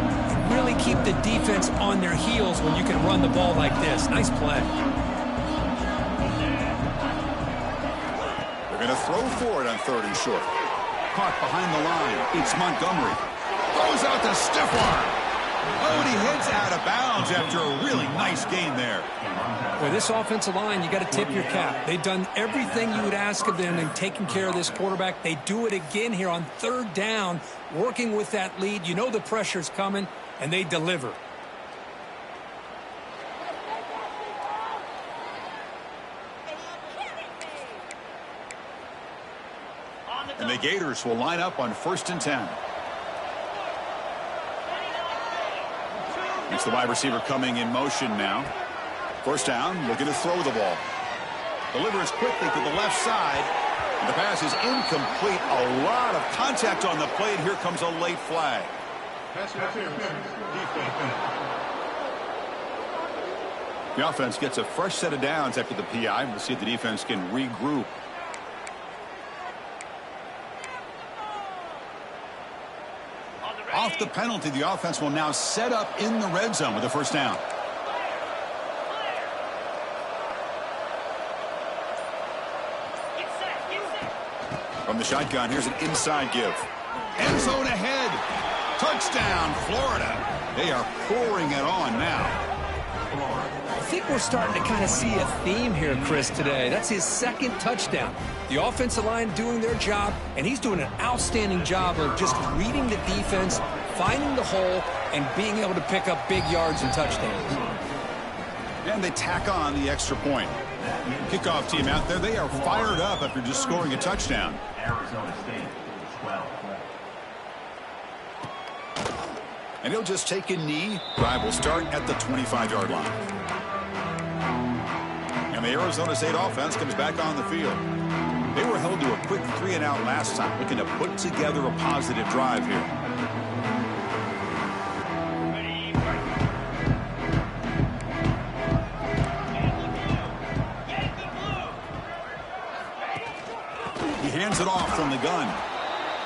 Really keep the defense on their heels when you can run the ball like this. Nice play. They're going to throw for it on 3rd and short. Caught behind the line. It's Montgomery. Throws out the stiff arm. Oh, and he heads out of bounds after a really nice gain there. With this offensive line, you got to tip your cap. They've done everything you would ask of them in taking care of this quarterback. They do it again here on 3rd down, working with that lead. You know the pressure's coming, and they deliver. And the Gators will line up on 1st and 10. It's the wide receiver coming in motion now. 1st down, looking to throw the ball. Delivers quickly to the left side. And the pass is incomplete. A lot of contact on the play, and here comes a late flag. The offense gets a fresh set of downs after the PI. We'll see if the defense can regroup. Off the penalty, the offense will now set up in the red zone with a 1st down. From the shotgun, here's an inside give. End zone ahead. Touchdown, Florida. They are pouring it on now. I think we're starting to kind of see a theme here, Chris, today. That's his 2nd touchdown. The offensive line doing their job, and he's doing an outstanding job of just reading the defense, finding the hole, and being able to pick up big yards and touchdowns. And they tack on the extra point. Kickoff team out there, they are fired up after just scoring a touchdown. Arizona State, 12. And he'll just take a knee. Drive will start at the 25-yard line. And the Arizona State offense comes back on the field. They were held to a quick 3-and-out last time, looking to put together a positive drive here. He hands it off from the gun.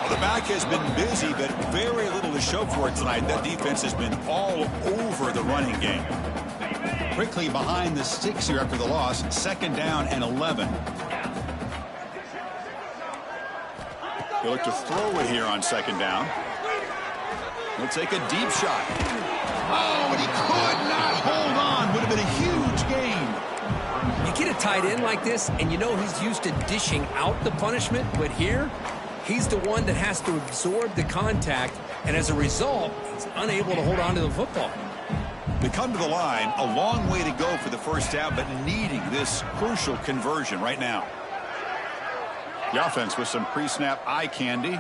Well, the back has been busy, but very little to show for it tonight. That defense has been all over the running game. Quickly behind the sticks here after the loss. 2nd down and 11. He'll look to throw it here on 2nd down. He'll take a deep shot. Oh, and he could not hold on. Would have been a huge gain. You get a tight end like this, and you know he's used to dishing out the punishment, but here, he's the one that has to absorb the contact, and as a result, he's unable to hold on to the football. They come to the line, a long way to go for the 1st down, but needing this crucial conversion right now. The offense with some pre-snap eye candy.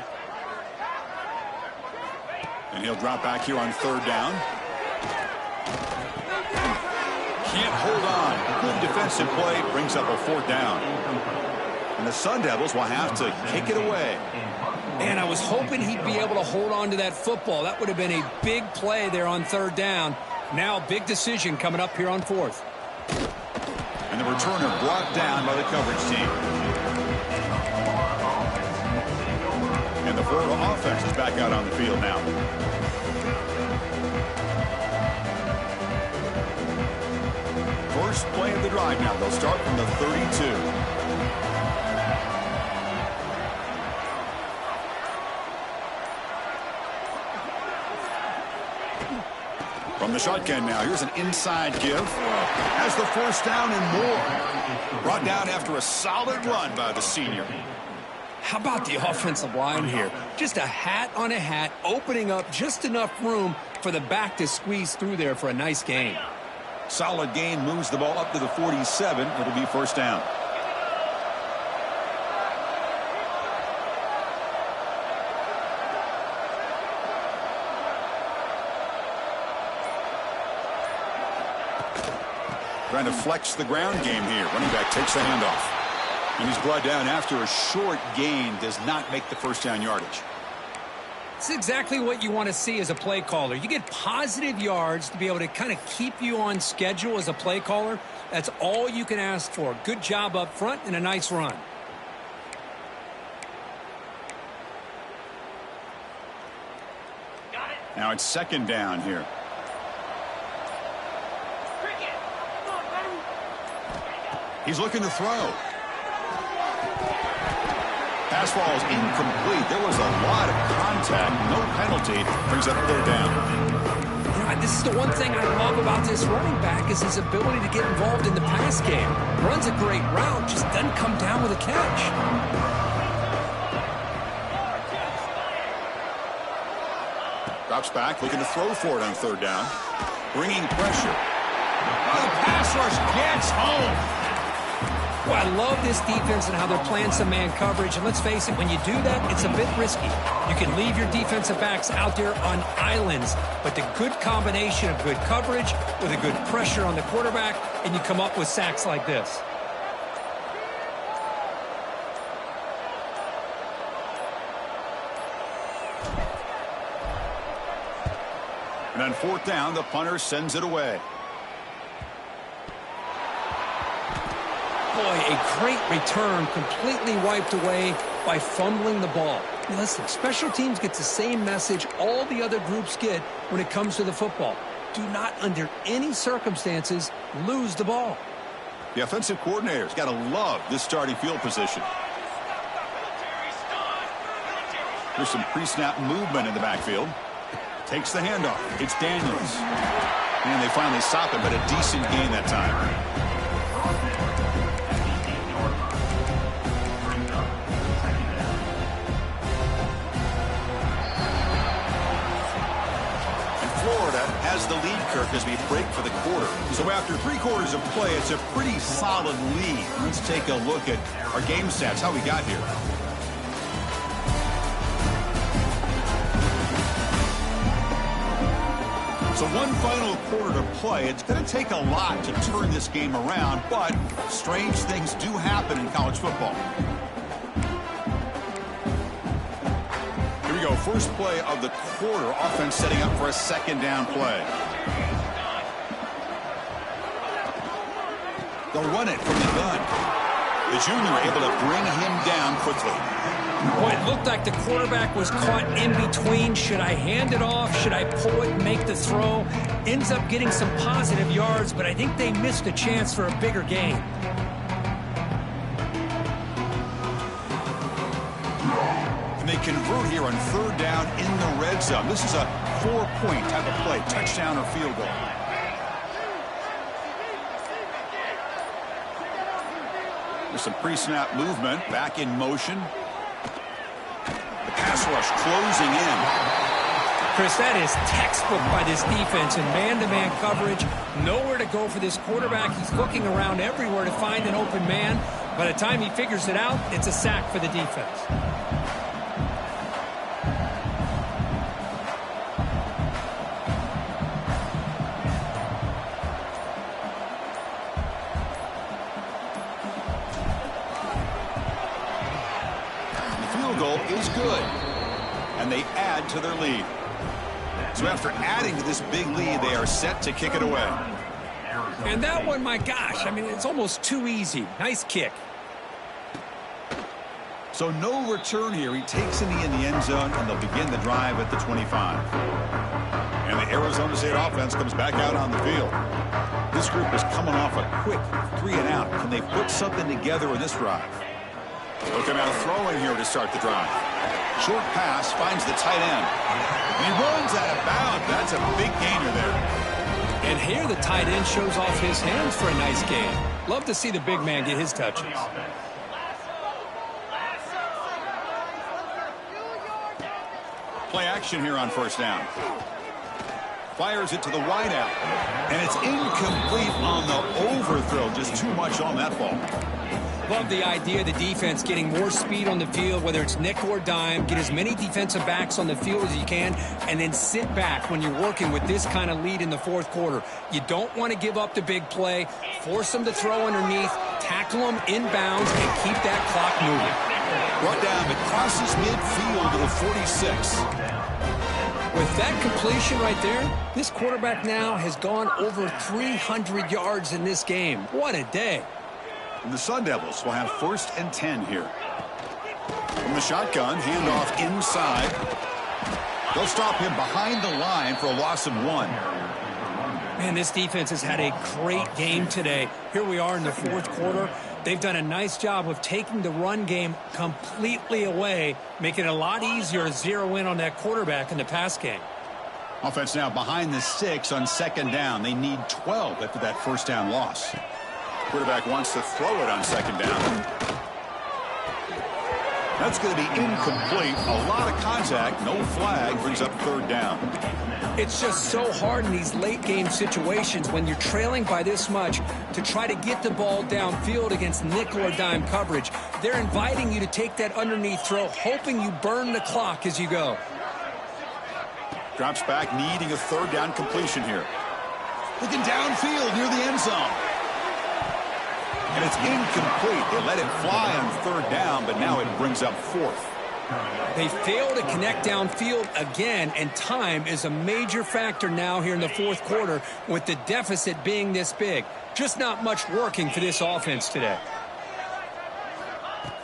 And he'll drop back here on 3rd down. Can't hold on. Good defensive play brings up a 4th down. And the Sun Devils will have to kick it away. Man, I was hoping he'd be able to hold on to that football. That would have been a big play there on 3rd down. Now, big decision coming up here on 4th. And And the returner brought down by the coverage team. And the Florida offense is back out on the field now. First play of the drive now. They'll start from the 32. From the shotgun now, here's an inside give. Has the first down and more. Brought down after a solid run by the senior. How about the offensive line here? Just a hat on a hat, opening up just enough room for the back to squeeze through there for a nice gain. Solid gain, moves the ball up to the 47. It'll be first down. Trying to flex the ground game here. Running back takes the handoff. And he's brought down after a short gain. Does not make the first down yardage. It's exactly what you want to see as a play caller. You get positive yards to be able to kind of keep you on schedule as a play caller. That's all you can ask for. Good job up front and a nice run. Now it's second down here. He's looking to throw. Pass ball is incomplete. There was a lot of contact. No penalty. Brings up third down. Yeah, this is the one thing I love about this running back is his ability to get involved in the pass game. Runs a great route, just doesn't come down with a catch. Drops back, looking to throw for it on third down. Bringing pressure. Oh, the pass rush gets home. Well, I love this defense and how they're playing some man coverage. And let's face it, when you do that, it's a bit risky. You can leave your defensive backs out there on islands, but the good combination of good coverage with a good pressure on the quarterback, and you come up with sacks like this. And on fourth down, the punter sends it away. Boy, a great return, completely wiped away by fumbling the ball. Listen, special teams gets the same message all the other groups get when it comes to the football. Do not, under any circumstances, lose the ball. The offensive coordinator's got to love this starting field position. There's some pre-snap movement in the backfield. Takes the handoff. It's Daniels. And they finally stop him, but a decent gain that time. Has the lead, Kirk, as we break for the quarter. So after 3 quarters of play, it's a pretty solid lead. Let's take a look at our game stats, how we got here. So one final quarter to play. It's going to take a lot to turn this game around, but strange things do happen in college football. Here we go, first play of the quarter. Offense setting up for a second down play. They'll run it from the gun. The junior able to bring him down quickly. Boy, it looked like the quarterback was caught in between. Should I hand it off? Should I pull it and make the throw? Ends up getting some positive yards, but I think they missed a chance for a bigger gain. And they convert here on third down in the red zone. This is a 4-point type of play, touchdown or field goal. There's some pre-snap movement, back in motion. The pass rush closing in. Chris, that is textbook by this defense in man-to-man coverage. Nowhere to go for this quarterback. He's looking around everywhere to find an open man. By the time he figures it out, it's a sack for the defense. Is good, and they add to their lead. So after adding to this big lead, they are set to kick it away. And that one, my gosh, I mean, it's almost too easy. Nice kick. So no return here. He takes in the end zone, and they'll begin the drive at the 25. And the Arizona State offense comes back out on the field. This group is coming off a quick 3-and-out. Can they put something together in this drive? Looking at a throw-in here to start the drive. Short pass finds the tight end. And he runs out of bounds. That's a big gainer there. And here the tight end shows off his hands for a nice gain. Love to see the big man get his touches. Play action here on first down. Fires it to the wide out. And it's incomplete on the overthrow. Just too much on that ball. Love the idea of the defense getting more speed on the field, whether it's nickel or dime. Get as many defensive backs on the field as you can, and then sit back when you're working with this kind of lead in the fourth quarter. You don't want to give up the big play. Force them to throw underneath, tackle them inbounds, and keep that clock moving. Brought down, but crosses midfield to the 46. With that completion right there, this quarterback now has gone over 300 yards in this game. What a day. And the Sun Devils will have 1st and 10 here. From the shotgun, handoff inside. They'll stop him behind the line for a loss of 1. Man, this defense has had a great game today. Here we are in the fourth quarter. They've done a nice job of taking the run game completely away, making it a lot easier to zero in on that quarterback in the pass game. Offense now behind the 6 on 2nd down. They need 12 after that first down loss. Quarterback wants to throw it on 2nd down. That's going to be incomplete. A lot of contact. No flag. Brings up 3rd down. It's just so hard in these late game situations when you're trailing by this much to try to get the ball downfield against nickel or dime coverage. They're inviting you to take that underneath throw, hoping you burn the clock as you go. Drops back, needing a 3rd down completion here. Looking downfield near the end zone. And it's incomplete. They let it fly on 3rd down, but now it brings up 4th. They fail to connect downfield again, and time is a major factor now here in the fourth quarter with the deficit being this big. Just not much working for this offense today.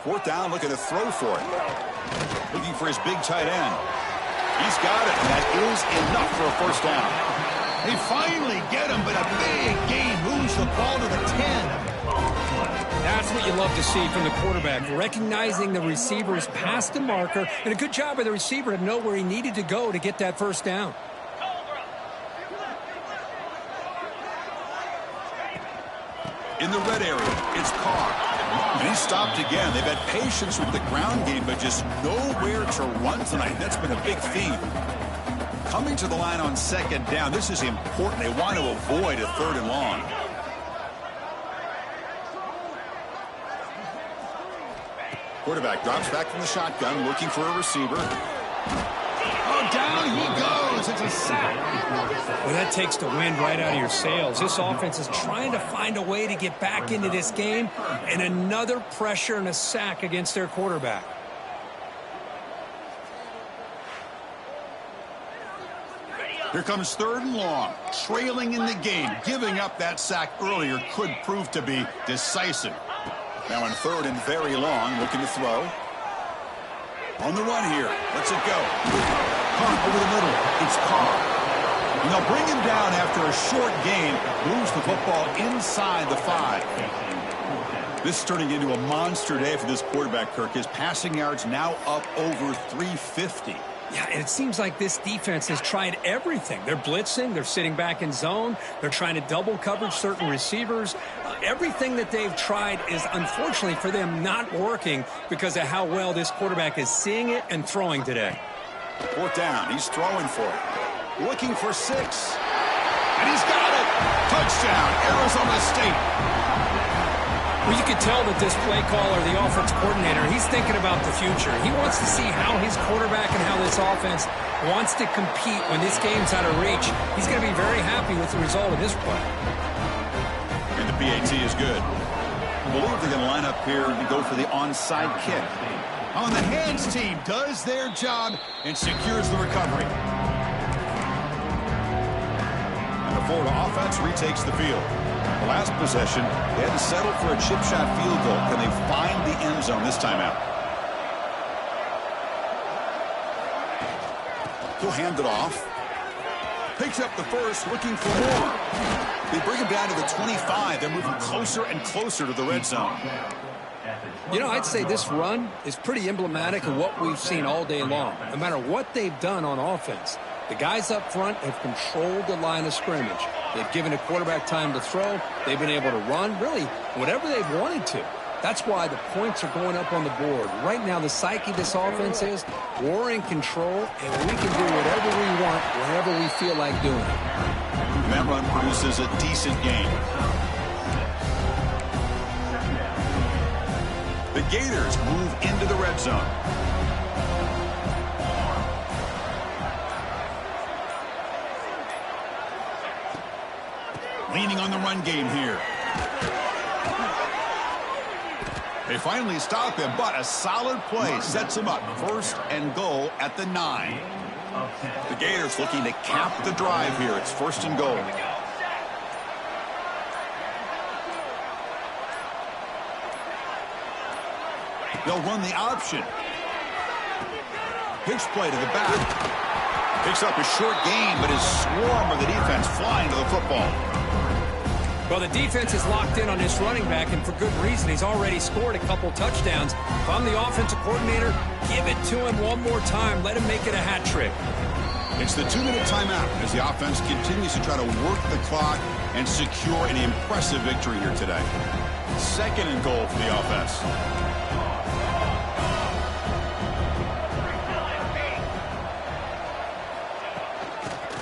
4th down, looking to throw for it. Looking for his big tight end. He's got it, and that is enough for a 1st down. They finally get him, but a big gain moves the ball to the 10. That's what you love to see from the quarterback, recognizing the receiver's past the marker, and a good job by the receiver to know where he needed to go to get that 1st down. In the red area, it's Carr. And he stopped again. They've had patience with the ground game, but just nowhere to run tonight. That's been a big theme. Coming to the line on 2nd down, this is important. They want to avoid a 3rd and long. Quarterback drops back from the shotgun, looking for a receiver. Oh, down he goes. It's a sack. Well, that takes the wind right out of your sails. This offense is trying to find a way to get back into this game, and another pressure and a sack against their quarterback. Here comes 3rd and long. Trailing in the game. Giving up that sack earlier could prove to be decisive. Now on 3rd and very long, looking to throw. On the run here. Lets it go. Hunt over the middle. It's Carr. And they'll bring him down after a short gain. Moves the football inside the 5. This is turning into a monster day for this quarterback, Kirk. His passing yards now up over 350. Yeah, and it seems like this defense has tried everything. They're blitzing. They're sitting back in zone. They're trying to double coverage certain receivers. Everything that they've tried is, unfortunately for them, not working because of how well this quarterback is seeing it and throwing today. 4th down. He's throwing for it. Looking for 6. And he's got it. Touchdown, Arizona State. Well, you could tell that this play caller, the offense coordinator, he's thinking about the future. He wants to see how his quarterback and how this offense wants to compete when this game's out of reach. He's going to be very happy with the result of this play. And the PAT is good. I believe they're going to line up here and go for the onside kick. On the hands team does their job and secures the recovery. And the Florida offense retakes the field. The last possession, they had to settle for a chip shot field goal. Can they find the end zone this time out? He'll hand it off. Picks up the first, looking for more. They bring him down to the 25. They're moving closer and closer to the red zone. You know, I'd say this run is pretty emblematic of what we've seen all day long. No matter what they've done on offense, the guys up front have controlled the line of scrimmage. They've given a quarterback time to throw. They've been able to run, really, whatever they've wanted to. That's why the points are going up on the board. Right now, the psyche of this offense is we're in control, and we can do whatever we want, whenever we feel like doing it. That run produces a decent game. The Gators move into the red zone. Leaning on the run game here. They finally stop him, but a solid play sets him up. 1st and goal at the 9. The Gators looking to cap the drive here. It's 1st and goal. They'll run the option. Pitch play to the back. Picks up a short gain, but his swarm of the defense flying to the football. Well, the defense is locked in on this running back, and for good reason. He's already scored a couple touchdowns. If I'm the offensive coordinator, give it to him one more time. Let him make it a hat trick. It's the 2-minute timeout as the offense continues to try to work the clock and secure an impressive victory here today. 2nd and goal for the offense.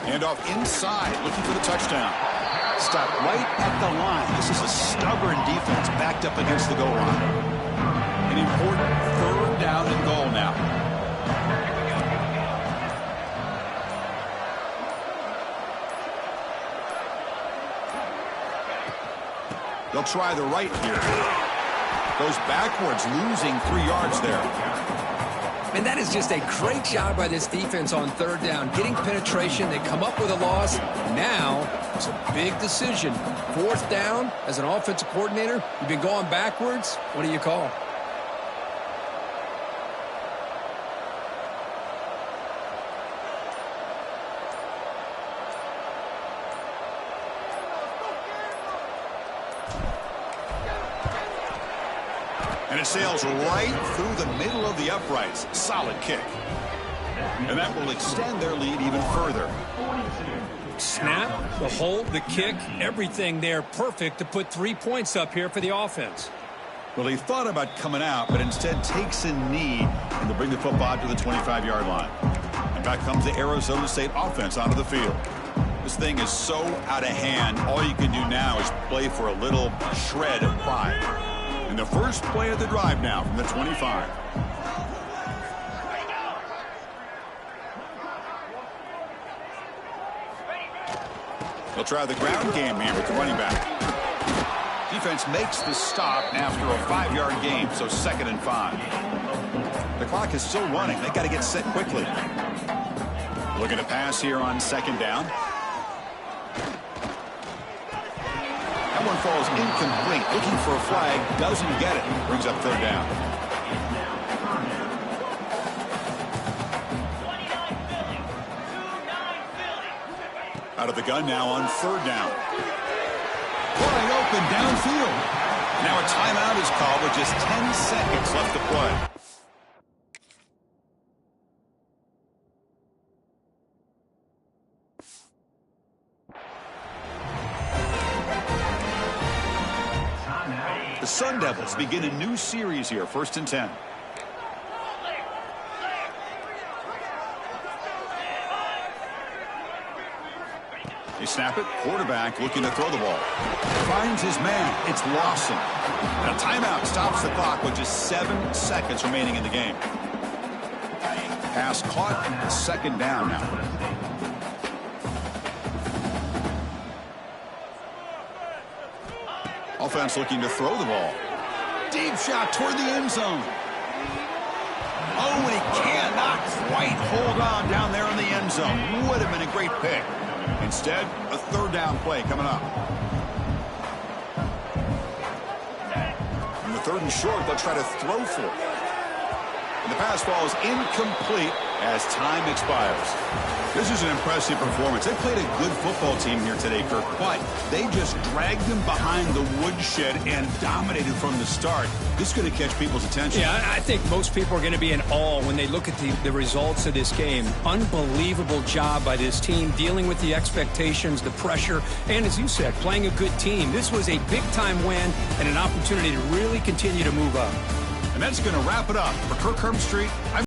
Handoff inside, looking for the touchdown. Stop right at the line. This is a stubborn defense backed up against the goal line. An important 3rd down and goal now. They'll try the right here. Goes backwards, losing 3 yards there. And that is just a great job by this defense on 3rd down. Getting penetration, they come up with a loss. Now, it's a big decision. 4th down, as an offensive coordinator, you've been going backwards. What do you call? And it sails right through the middle of the uprights. Solid kick. And that will extend their lead even further. Snap, the hold, the kick, everything there perfect to put 3 points up here for the offense. Well, he thought about coming out, but instead takes a knee and to bring the football to the 25-yard line. And back comes the Arizona State offense onto the field. This thing is so out of hand, all you can do now is play for a little shred of pride. And the first play of the drive now from the 25. They'll try the ground game here with the running back. Defense makes the stop after a 5-yard gain, so 2nd and 5. The clock is still running. They got to get set quickly. Looking to pass here on 2nd down. That one falls incomplete. Looking for a flag. Doesn't get it. Brings up 3rd down. Out of the gun now on 3rd down. Wide open downfield. Now a timeout is called with just 10 seconds left to play. The Sun Devils begin a new series here, 1st and 10. They snap it. Quarterback looking to throw the ball. Finds his man. It's Lawson. And a timeout stops the clock with just 7 seconds remaining in the game. Pass caught. 2nd down now. Offense looking to throw the ball. Deep shot toward the end zone. Oh, and he cannot quite hold on down there in the end zone. Would have been a great pick. Instead, a third down play coming up. And the 3rd and short, they'll try to throw for it. And the pass falls incomplete as time expires. This is an impressive performance. They played a good football team here today, Kirk, but they just dragged them behind the woodshed and dominated from the start. This is going to catch people's attention. Yeah, I think most people are going to be in awe when they look at the results of this game. Unbelievable job by this team, dealing with the expectations, the pressure, and as you said, playing a good team. This was a big-time win and an opportunity to really continue to move up. And that's going to wrap it up for Kirk Herbstreit.